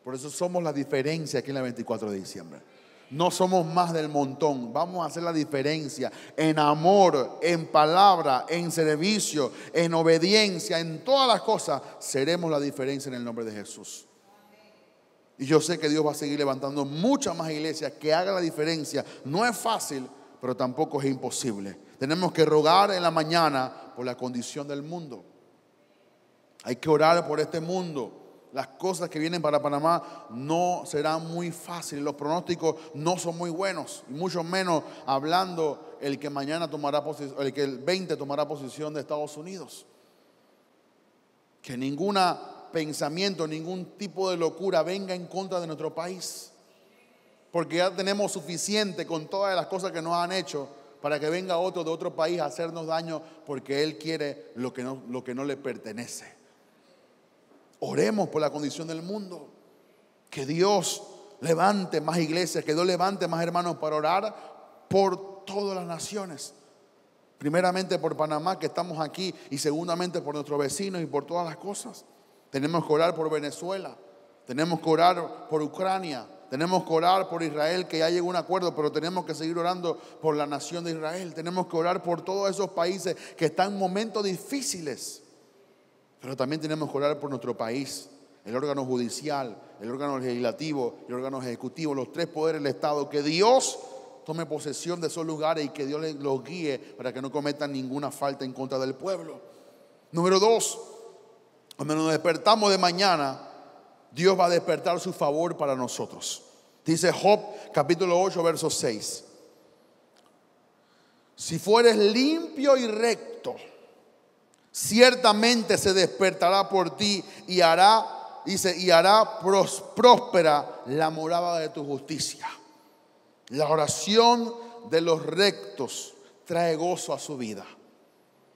Por eso somos la diferencia aquí en la 24 de diciembre. No somos más del montón. Vamos a hacer la diferencia en amor, en palabra, en servicio, en obediencia, en todas las cosas. Seremos la diferencia en el nombre de Jesús. Y yo sé que Dios va a seguir levantando muchas más iglesias que hagan la diferencia. No es fácil, pero tampoco es imposible. Tenemos que rogar en la mañana por la condición del mundo. Hay que orar por este mundo. Las cosas que vienen para Panamá no serán muy fáciles. Los pronósticos no son muy buenos. Y mucho menos hablando el que mañana tomará posición, el que el 20 tomará posición de Estados Unidos. Que ninguna pensamiento, ningún tipo de locura venga en contra de nuestro país, porque ya tenemos suficiente con todas las cosas que nos han hecho para que venga otro de otro país a hacernos daño, porque él quiere lo que no le pertenece. Oremos por la condición del mundo, que Dios levante más iglesias, que Dios levante más hermanos para orar por todas las naciones. Primeramente por Panamá, que estamos aquí, y segundamente por nuestros vecinos y por todas las cosas. Tenemos que orar por Venezuela, tenemos que orar por Ucrania, tenemos que orar por Israel, que ya llegó a un acuerdo, pero tenemos que seguir orando por la nación de Israel. Tenemos que orar por todos esos países que están en momentos difíciles, pero también tenemos que orar por nuestro país, el órgano judicial, el órgano legislativo, el órgano ejecutivo, los tres poderes del Estado. Que Dios tome posesión de esos lugares y que Dios los guíe para que no cometan ninguna falta en contra del pueblo. Número 2, cuando nos despertamos de mañana, Dios va a despertar su favor para nosotros. Dice Job capítulo 8 verso 6. Si fueres limpio y recto, ciertamente se despertará por ti y hará próspera la morada de tu justicia. La oración de los rectos trae gozo a su vida.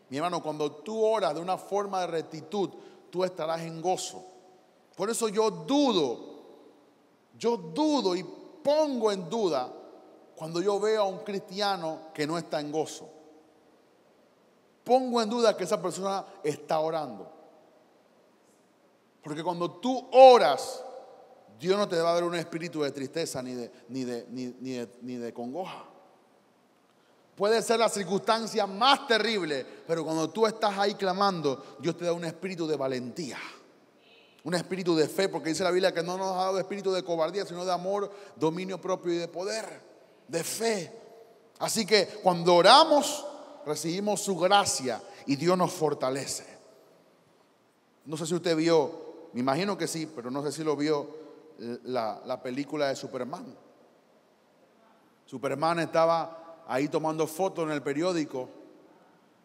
Mi hermano, cuando tú oras de una forma de rectitud, tú estarás en gozo. Por eso yo dudo y pongo en duda cuando yo veo a un cristiano que no está en gozo. Pongo en duda que esa persona está orando. Porque cuando tú oras, Dios no te va a dar un espíritu de tristeza ni de congoja. Puede ser la circunstancia más terrible, pero cuando tú estás ahí clamando, Dios te da un espíritu de valentía, un espíritu de fe, porque dice la Biblia que no nos ha dado espíritu de cobardía, sino de amor, dominio propio y de poder, de fe. Así que cuando oramos, recibimos su gracia y Dios nos fortalece. No sé si usted vio, me imagino que sí, pero no sé si lo vio, la película de Superman. Superman estaba ahí tomando fotos en el periódico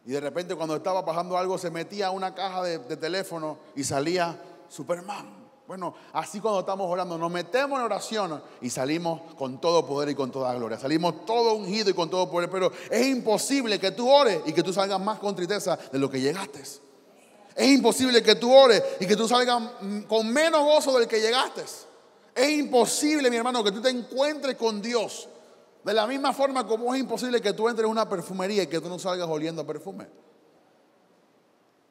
y de repente cuando estaba pasando algo se metía a una caja de teléfono y salía Superman. Bueno, así cuando estamos orando nos metemos en oración y salimos con todo poder y con toda gloria. Salimos todo ungido y con todo poder, pero es imposible que tú ores y que tú salgas más con tristeza de lo que llegaste. Es imposible que tú ores y que tú salgas con menos gozo del que llegaste. Es imposible, mi hermano, que tú te encuentres con Dios. De la misma forma como es imposible que tú entres en una perfumería y que tú no salgas oliendo a perfume.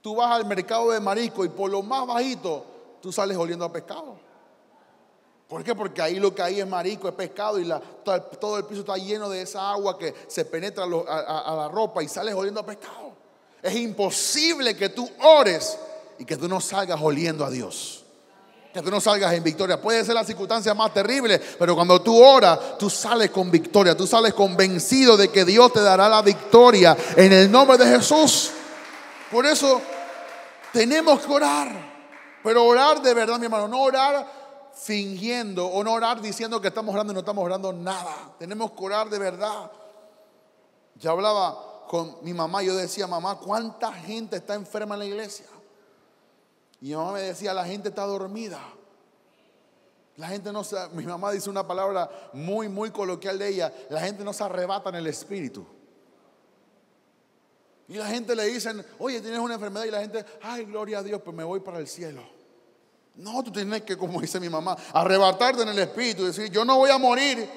Tú vas al mercado de marisco y por lo más bajito tú sales oliendo a pescado. ¿Por qué? Porque ahí lo que hay es marisco, es pescado y todo el piso está lleno de esa agua que se penetra a la ropa y sales oliendo a pescado. Es imposible que tú ores y que tú no salgas oliendo a Dios. Que tú no salgas en victoria. Puede ser la circunstancia más terrible, pero cuando tú oras, tú sales con victoria. Tú sales convencido de que Dios te dará la victoria en el nombre de Jesús. Por eso tenemos que orar. Pero orar de verdad, mi hermano. No orar fingiendo o no orar diciendo que estamos orando y no estamos orando nada. Tenemos que orar de verdad. Yo hablaba con mi mamá. Yo decía, mamá, ¿cuánta gente está enferma en la iglesia? Y mi mamá me decía, la gente está dormida. La gente no se, mi mamá dice una palabra muy coloquial de ella, la gente no se arrebata en el espíritu. Y la gente le dicen, oye, tienes una enfermedad, y la gente, ay, gloria a Dios, pues me voy para el cielo. No, tú tienes que, como dice mi mamá, arrebatarte en el espíritu y decir, yo no voy a morir,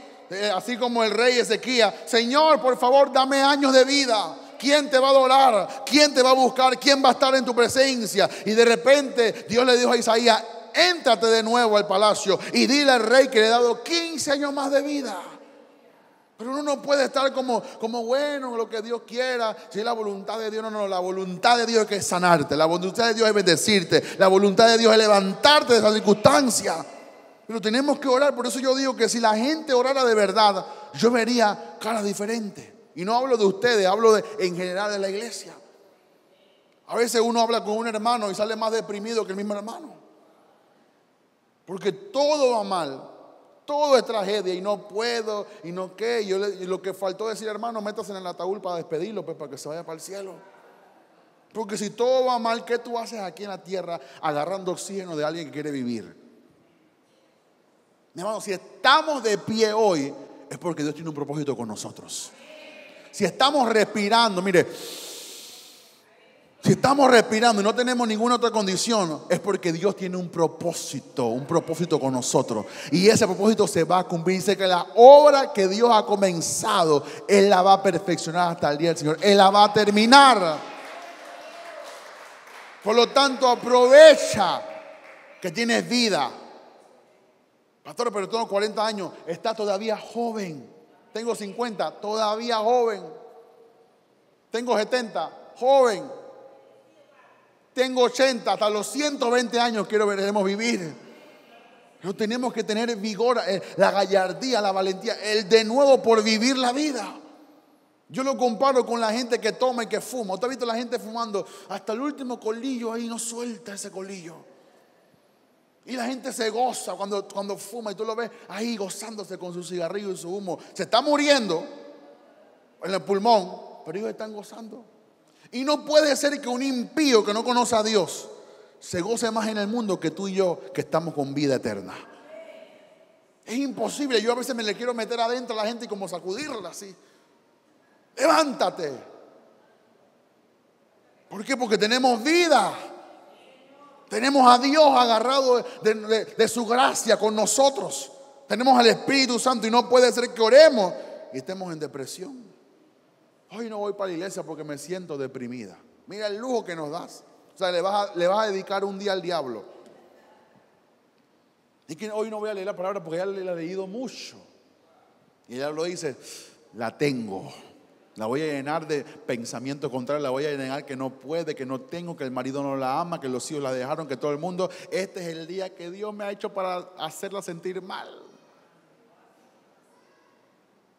así como el rey Ezequías. Señor, por favor, dame años de vida. ¿Quién te va a adorar? ¿Quién te va a buscar? ¿Quién va a estar en tu presencia? Y de repente Dios le dijo a Isaías, éntrate de nuevo al palacio y dile al rey que le he dado 15 años más de vida. Pero uno no puede estar como bueno, lo que Dios quiera, si es la voluntad de Dios. No, la voluntad de Dios es que sanarte, la voluntad de Dios es bendecirte, la voluntad de Dios es levantarte de esa circunstancia. Pero tenemos que orar. Por eso yo digo que si la gente orara de verdad, yo vería caras diferentes. Y no hablo de ustedes, hablo en general de la iglesia. A veces uno habla con un hermano y sale más deprimido que el mismo hermano, porque todo va mal. Todo es tragedia y no puedo y no qué. Y lo que faltó decir, hermano, métase en el ataúd para despedirlo, pues, para que se vaya para el cielo. Porque si todo va mal, ¿qué tú haces aquí en la tierra agarrando oxígeno de alguien que quiere vivir? Mi hermano, si estamos de pie hoy, es porque Dios tiene un propósito con nosotros. Si estamos respirando, mire, si estamos respirando y no tenemos ninguna otra condición, es porque Dios tiene un propósito con nosotros. Y ese propósito se va a cumplir. Dice que la obra que Dios ha comenzado, Él la va a perfeccionar hasta el día del Señor. Él la va a terminar. Por lo tanto, aprovecha que tienes vida. Pastor, pero tengo 40 años, está todavía joven. Tengo 50, todavía joven. Tengo 70, joven. Tengo 80, hasta los 120 años queremos vivir. Pero tenemos que tener vigor, la gallardía, la valentía, el de nuevo por vivir la vida. Yo lo comparo con la gente que toma y que fuma. ¿Usted ha visto la gente fumando? Hasta el último colillo ahí no suelta ese colillo. Y la gente se goza cuando fuma, y tú lo ves ahí gozándose con su cigarrillo y su humo. Se está muriendo en el pulmón, pero ellos están gozando. Y no puede ser que un impío que no conoce a Dios se goce más en el mundo que tú y yo, que estamos con vida eterna. Es imposible. Yo a veces me le quiero meter adentro a la gente y como sacudirla así. Levántate. ¿Por qué? Porque tenemos vida. Tenemos a Dios agarrado de su gracia con nosotros. Tenemos al Espíritu Santo y no puede ser que oremos y estemos en depresión. Hoy no voy para la iglesia porque me siento deprimida. Mira el lujo que nos das. O sea, le vas a dedicar un día al diablo. Y que hoy no voy a leer la palabra porque ya la he leído mucho. Y el diablo dice, la tengo. La voy a llenar de pensamiento contrario. La voy a llenar que no puede, que no tengo, que el marido no la ama, que los hijos la dejaron, que todo el mundo. Este es el día que Dios me ha hecho para hacerla sentir mal.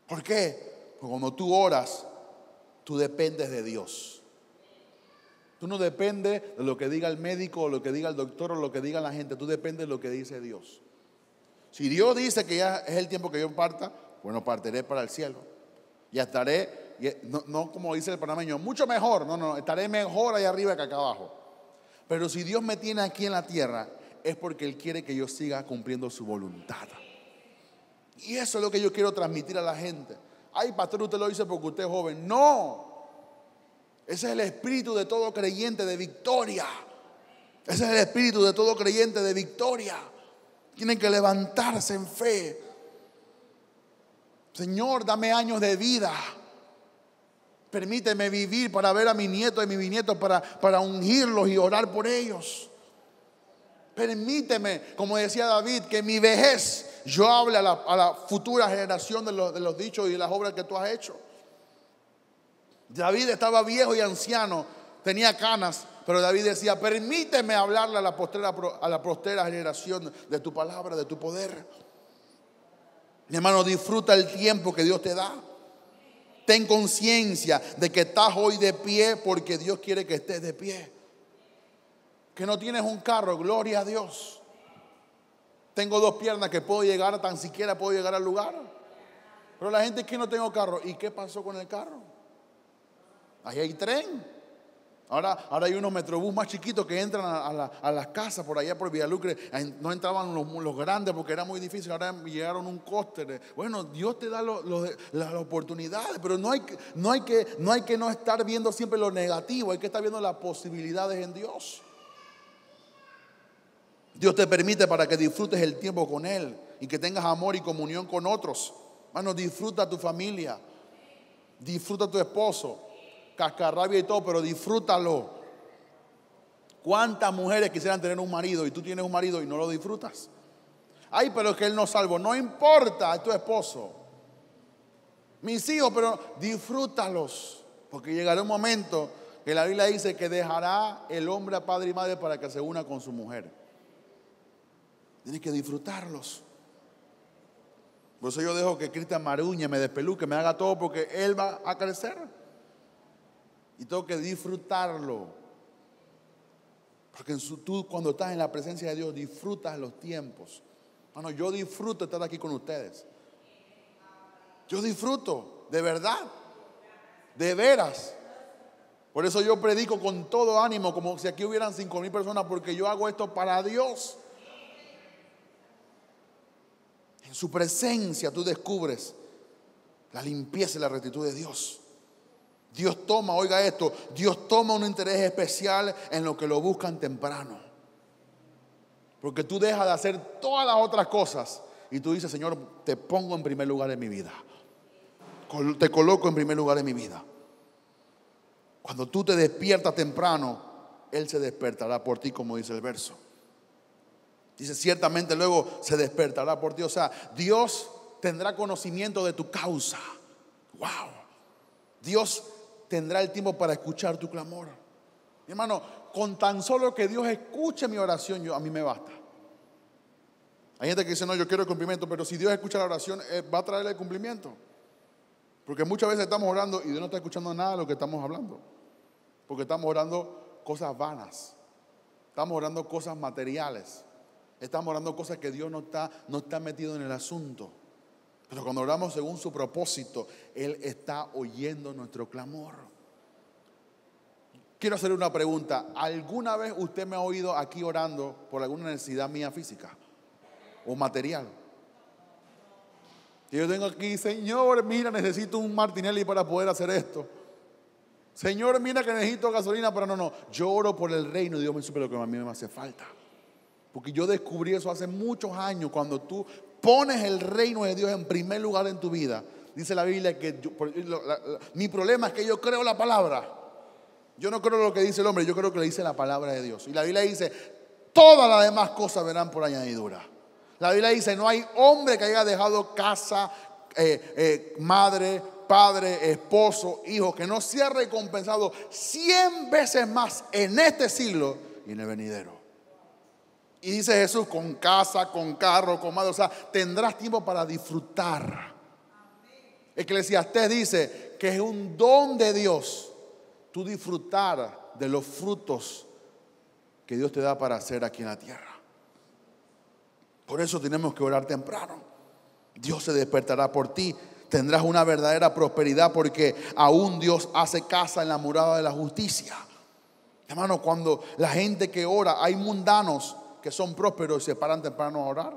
¿Por qué? Porque cuando tú oras, tú dependes de Dios. Tú no dependes de lo que diga el médico, o lo que diga el doctor, o lo que diga la gente. Tú dependes de lo que dice Dios. Si Dios dice que ya es el tiempo que yo parta, bueno, partiré para el cielo. Ya estaré, no como dice el panameño, mucho mejor. No, estaré mejor allá arriba que acá abajo. Pero si Dios me tiene aquí en la tierra, es porque Él quiere que yo siga cumpliendo su voluntad. Y eso es lo que yo quiero transmitir a la gente. Ay, pastor, usted lo dice porque usted es joven. No. Ese es el espíritu de todo creyente de victoria. Ese es el espíritu de todo creyente de victoria. Tienen que levantarse en fe. Señor, dame años de vida. Permíteme vivir para ver a mi nieto y mi bisnieto, para ungirlos y orar por ellos. Permíteme, como decía David, que en mi vejez yo hable a la futura generación de los dichos y de las obras que tú has hecho. David estaba viejo y anciano, tenía canas, pero David decía, permíteme hablarle a la postrera generación de tu palabra, de tu poder. Mi hermano, disfruta el tiempo que Dios te da. Ten conciencia de que estás hoy de pie porque Dios quiere que estés de pie. Que no tienes un carro, gloria a Dios. Tengo 2 piernas que puedo llegar, tan siquiera puedo llegar al lugar. Pero la gente es que no tengo carro. ¿Y qué pasó con el carro? Ahí hay tren. Ahora hay unos metrobús más chiquitos que entran a las casas por allá por Villalucre. No entraban los grandes porque era muy difícil. Ahora llegaron un coste. Bueno, Dios te da las oportunidades, pero no hay que no estar viendo siempre lo negativo. Hay que estar viendo las posibilidades en Dios. Dios te permite para que disfrutes el tiempo con Él y que tengas amor y comunión con otros. Hermano, disfruta a tu familia, disfruta a tu esposo, cascarrabia y todo, pero disfrútalo. ¿Cuántas mujeres quisieran tener un marido y tú tienes un marido y no lo disfrutas? Ay, pero es que él no salvo. No importa, es tu esposo. Mis hijos, pero disfrútalos, porque llegará un momento que la Biblia dice que dejará el hombre a padre y madre para que se una con su mujer. Tienes que disfrutarlos. Por eso yo dejo que Cristian me aruñe, me despeluque, me haga todo, porque él va a crecer. Y tengo que disfrutarlo. Porque tú cuando estás en la presencia de Dios disfrutas los tiempos. Bueno, yo disfruto estar aquí con ustedes. Yo disfruto, de verdad, de veras. Por eso yo predico con todo ánimo, como si aquí hubieran 5,000 personas, porque yo hago esto para Dios. En su presencia tú descubres la limpieza y la rectitud de Dios. Dios toma, oiga esto, Dios toma un interés especial en lo que lo buscan temprano. Porque tú dejas de hacer todas las otras cosas y tú dices, Señor, te pongo en primer lugar en mi vida. Te coloco en primer lugar en mi vida. Cuando tú te despiertas temprano, Él se despertará por ti, como dice el verso. Dice, ciertamente luego se despertará por ti. O sea, Dios tendrá conocimiento de tu causa. Wow. Dios tendrá el tiempo para escuchar tu clamor. Mi hermano, con tan solo que Dios escuche mi oración, a mí me basta. Hay gente que dice, no, yo quiero el cumplimiento, pero si Dios escucha la oración, va a traerle el cumplimiento. Porque muchas veces estamos orando y Dios no está escuchando nada de lo que estamos hablando. Porque estamos orando cosas vanas. Estamos orando cosas materiales. Estamos orando cosas que Dios no está metido en el asunto. Pero cuando oramos según su propósito, Él está oyendo nuestro clamor. Quiero hacerle una pregunta. ¿Alguna vez usted me ha oído aquí orando por alguna necesidad mía física o material? Y yo tengo aquí, Señor, mira, necesito un Martinelli para poder hacer esto. Señor, mira que necesito gasolina para no. Yo oro por el reino y Dios me suple lo que a mí me hace falta. Porque yo descubrí eso hace muchos años. Cuando tú pones el reino de Dios en primer lugar en tu vida, dice la Biblia que mi problema es que yo creo la palabra. Yo no creo lo que dice el hombre, yo creo que le dice la palabra de Dios. Y la Biblia dice, todas las demás cosas verán por añadidura. La Biblia dice, no hay hombre que haya dejado casa, madre, padre, esposo, hijo, que no sea recompensado 100 veces más en este siglo y en el venidero. Y dice Jesús, con casa, con carro, con madre, o sea, tendrás tiempo para disfrutar. Eclesiastés dice que es un don de Dios tú disfrutar de los frutos que Dios te da para hacer aquí en la tierra. Por eso tenemos que orar temprano. Dios se despertará por ti. Tendrás una verdadera prosperidad porque aún Dios hace casa en la morada de la justicia. Hermano, cuando la gente que ora, hay mundanos que son prósperos y se paran temprano a orar.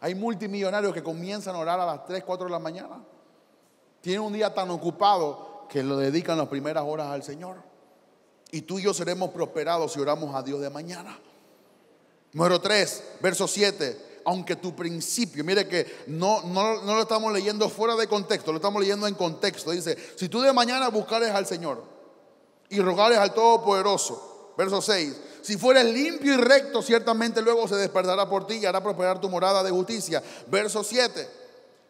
Hay multimillonarios que comienzan a orar a las 3, 4 de la mañana. Tienen un día tan ocupado que lo dedican las primeras horas al Señor. Y tú y yo seremos prosperados si oramos a Dios de mañana. Número 3, verso 7. Aunque tu principio, mire que no lo estamos leyendo fuera de contexto, lo estamos leyendo en contexto. Dice, si tú de mañana buscares al Señor y rogares al Todopoderoso, verso 6. Si fueres limpio y recto, ciertamente luego se despertará por ti y hará prosperar tu morada de justicia. Verso 7.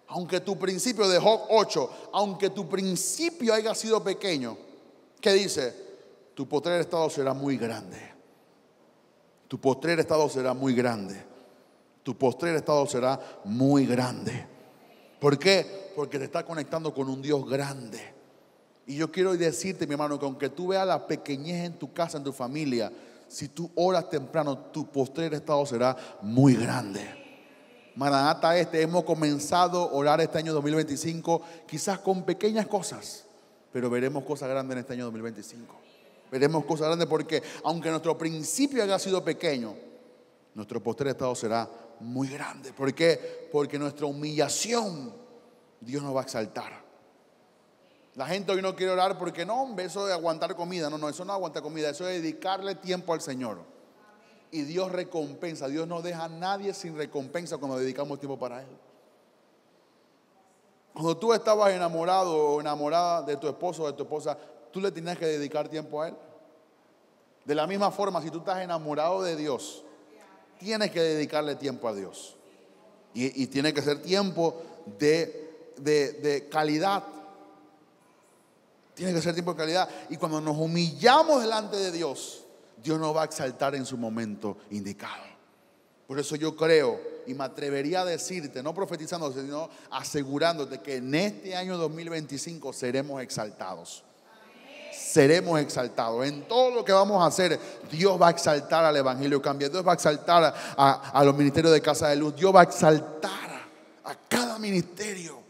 Aunque tu principio, de Job 8, aunque tu principio haya sido pequeño, ¿qué dice? Tu postrer estado será muy grande. Tu postrer estado será muy grande. Tu postrer estado será muy grande. ¿Por qué? Porque te está conectando con un Dios grande. Y yo quiero decirte, mi hermano, que aunque tú veas la pequeñez en tu casa, en tu familia, si tú oras temprano, tu postrer estado será muy grande. Maranata, hemos comenzado a orar este año 2025, quizás con pequeñas cosas, pero veremos cosas grandes en este año 2025. Veremos cosas grandes porque aunque nuestro principio haya sido pequeño, nuestro posterior estado será muy grande. ¿Por qué? Porque nuestra humillación Dios nos va a exaltar. La gente hoy no quiere orar porque no, hombre, eso de aguantar comida. No, eso no aguanta comida, eso es dedicarle tiempo al Señor. Y Dios recompensa. Dios no deja a nadie sin recompensa cuando dedicamos tiempo para Él. Cuando tú estabas enamorado o enamorada de tu esposo o de tu esposa, tú le tenías que dedicar tiempo a Él. De la misma forma, si tú estás enamorado de Dios, tienes que dedicarle tiempo a Dios. Y tiene que ser tiempo de calidad. Tiene que ser tiempo de calidad. Y cuando nos humillamos delante de Dios, Dios nos va a exaltar en su momento indicado. Por eso yo creo y me atrevería a decirte, no profetizando, sino asegurándote que en este año 2025 seremos exaltados. Seremos exaltados. En todo lo que vamos a hacer, Dios va a exaltar al Evangelio Cambia. Dios va a exaltar a los ministerios de Casa de Luz. Dios va a exaltar a cada ministerio.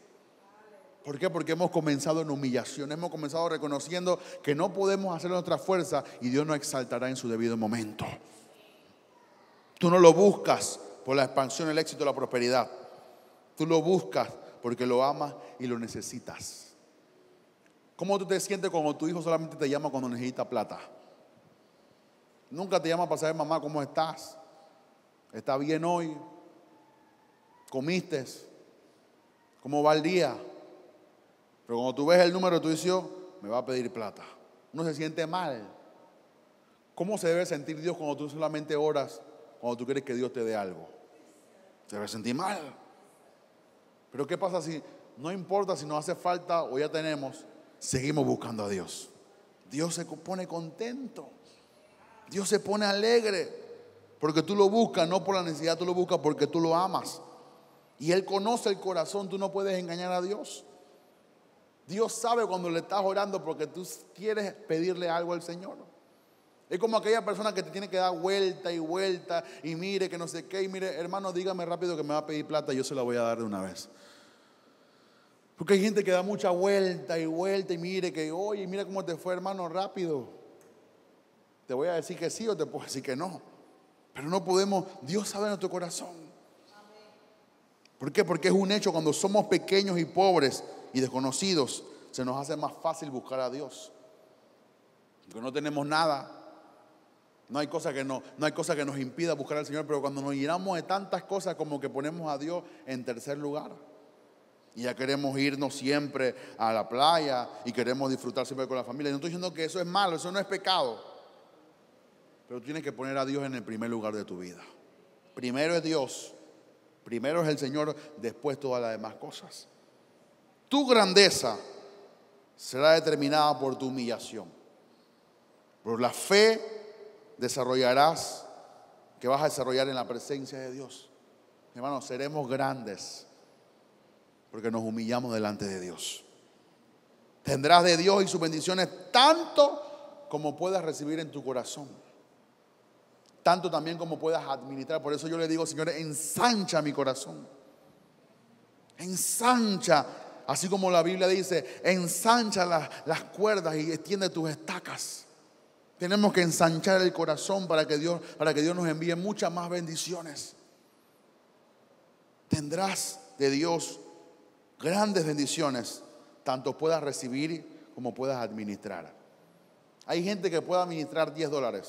¿Por qué? Porque hemos comenzado en humillación. Hemos comenzado reconociendo que no podemos hacer nuestra fuerza y Dios nos exaltará en su debido momento. Tú no lo buscas por la expansión, el éxito, la prosperidad. Tú lo buscas porque lo amas y lo necesitas. ¿Cómo tú te sientes cuando tu hijo solamente te llama cuando necesita plata? Nunca te llama para saber, mamá, ¿cómo estás? ¿Está bien hoy? ¿Comiste? ¿Cómo va el día? Pero cuando tú ves el número de tu hijo, me va a pedir plata. Uno se siente mal. ¿Cómo se debe sentir Dios cuando tú solamente oras, cuando tú quieres que Dios te dé algo? Se debe sentir mal. Pero ¿qué pasa si no importa si nos hace falta o ya tenemos? Seguimos buscando a Dios. Dios se pone contento. Dios se pone alegre. Porque tú lo buscas no por la necesidad, tú lo buscas porque tú lo amas. Y Él conoce el corazón, tú no puedes engañar a Dios. Dios sabe cuando le estás orando porque tú quieres pedirle algo al Señor. Es como aquella persona que te tiene que dar vuelta y vuelta y mire que no sé qué. Y mire, hermano, dígame rápido que me va a pedir plata y yo se la voy a dar de una vez. Porque hay gente que da mucha vuelta y vuelta y mire que, oye, mira cómo te fue, hermano, rápido. Te voy a decir que sí o te puedo decir que no. Pero no podemos, Dios sabe nuestro corazón. ¿Por qué? Porque es un hecho, cuando somos pequeños y pobres y desconocidos, se nos hace más fácil buscar a Dios. Porque no tenemos nada. No hay cosa que nos impida buscar al Señor, pero cuando nos llenamos de tantas cosas como que ponemos a Dios en tercer lugar. Y ya queremos irnos siempre a la playa y queremos disfrutar siempre con la familia. No estoy diciendo que eso es malo, eso no es pecado. Pero tú tienes que poner a Dios en el primer lugar de tu vida. Primero es Dios, primero es el Señor, después todas las demás cosas. Tu grandeza será determinada por tu humillación. Por la fe desarrollarás, que vas a desarrollar en la presencia de Dios. Hermanos, seremos grandes porque nos humillamos delante de Dios. Tendrás de Dios y sus bendiciones tanto como puedas recibir en tu corazón, tanto también como puedas administrar. Por eso yo le digo, Señor, ensancha mi corazón, ensancha, así como la Biblia dice, ensancha las cuerdas y extiende tus estacas. Tenemos que ensanchar el corazón para que Dios nos envíe muchas más bendiciones. Tendrás de Dios grandes bendiciones, tanto puedas recibir como puedas administrar. Hay gente que puede administrar $10.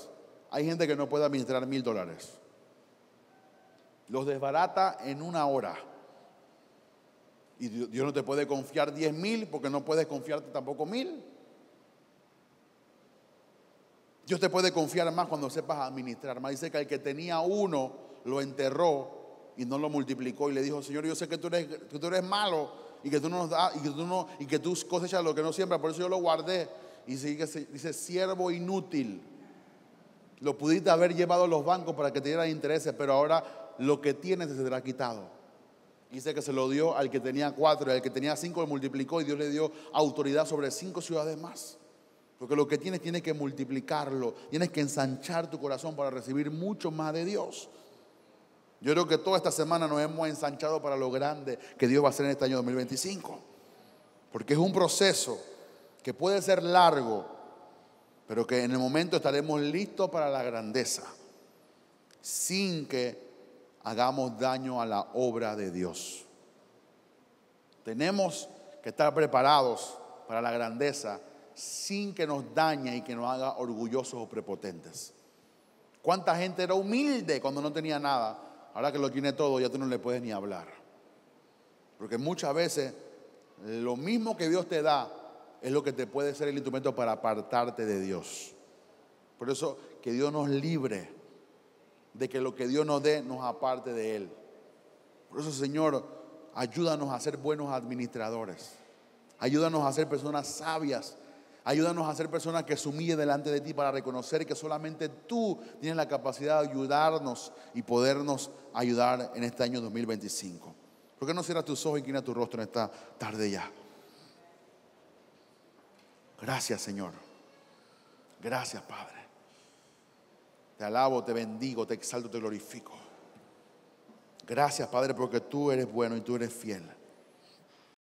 Hay gente que no puede administrar $1,000. Los desbarata en una hora. Y Dios no te puede confiar 10,000 porque no puedes confiarte tampoco 1,000. Dios te puede confiar más cuando sepas administrar más. Dice que el que tenía uno lo enterró y no lo multiplicó y le dijo, Señor, yo sé que tú eres malo y que tú no nos das y que tú cosechas lo que no siembras, por eso yo lo guardé. Y dice siervo inútil, lo pudiste haber llevado a los bancos para que te dieran intereses, pero ahora lo que tienes se te será quitado. Dice que se lo dio al que tenía 4, y al que tenía 5 lo multiplicó y Dios le dio autoridad sobre 5 ciudades más. Porque lo que tienes que multiplicarlo, tienes que ensanchar tu corazón para recibir mucho más de Dios. Yo creo que toda esta semana nos hemos ensanchado para lo grande que Dios va a hacer en este año 2025. Porque es un proceso que puede ser largo, pero que en el momento estaremos listos para la grandeza, sin que hagamos daño a la obra de Dios. Tenemos que estar preparados para la grandeza sin que nos dañe y que nos haga orgullosos o prepotentes. ¿Cuánta gente era humilde cuando no tenía nada? Ahora que lo tiene todo, ya tú no le puedes ni hablar. Porque muchas veces lo mismo que Dios te da es lo que te puede ser el instrumento para apartarte de Dios. Por eso que Dios nos libre de que lo que Dios nos dé nos aparte de Él. Por eso, Señor, ayúdanos a ser buenos administradores. Ayúdanos a ser personas sabias. Ayúdanos a ser personas que se humillen delante de ti para reconocer que solamente tú tienes la capacidad de ayudarnos y podernos ayudar en este año 2025. ¿Por qué no cierras tus ojos y inclinas tu rostro en esta tarde ya? Gracias, Señor. Gracias, Padre. Te alabo, te bendigo, te exalto, te glorifico. Gracias, Padre, porque tú eres bueno y tú eres fiel.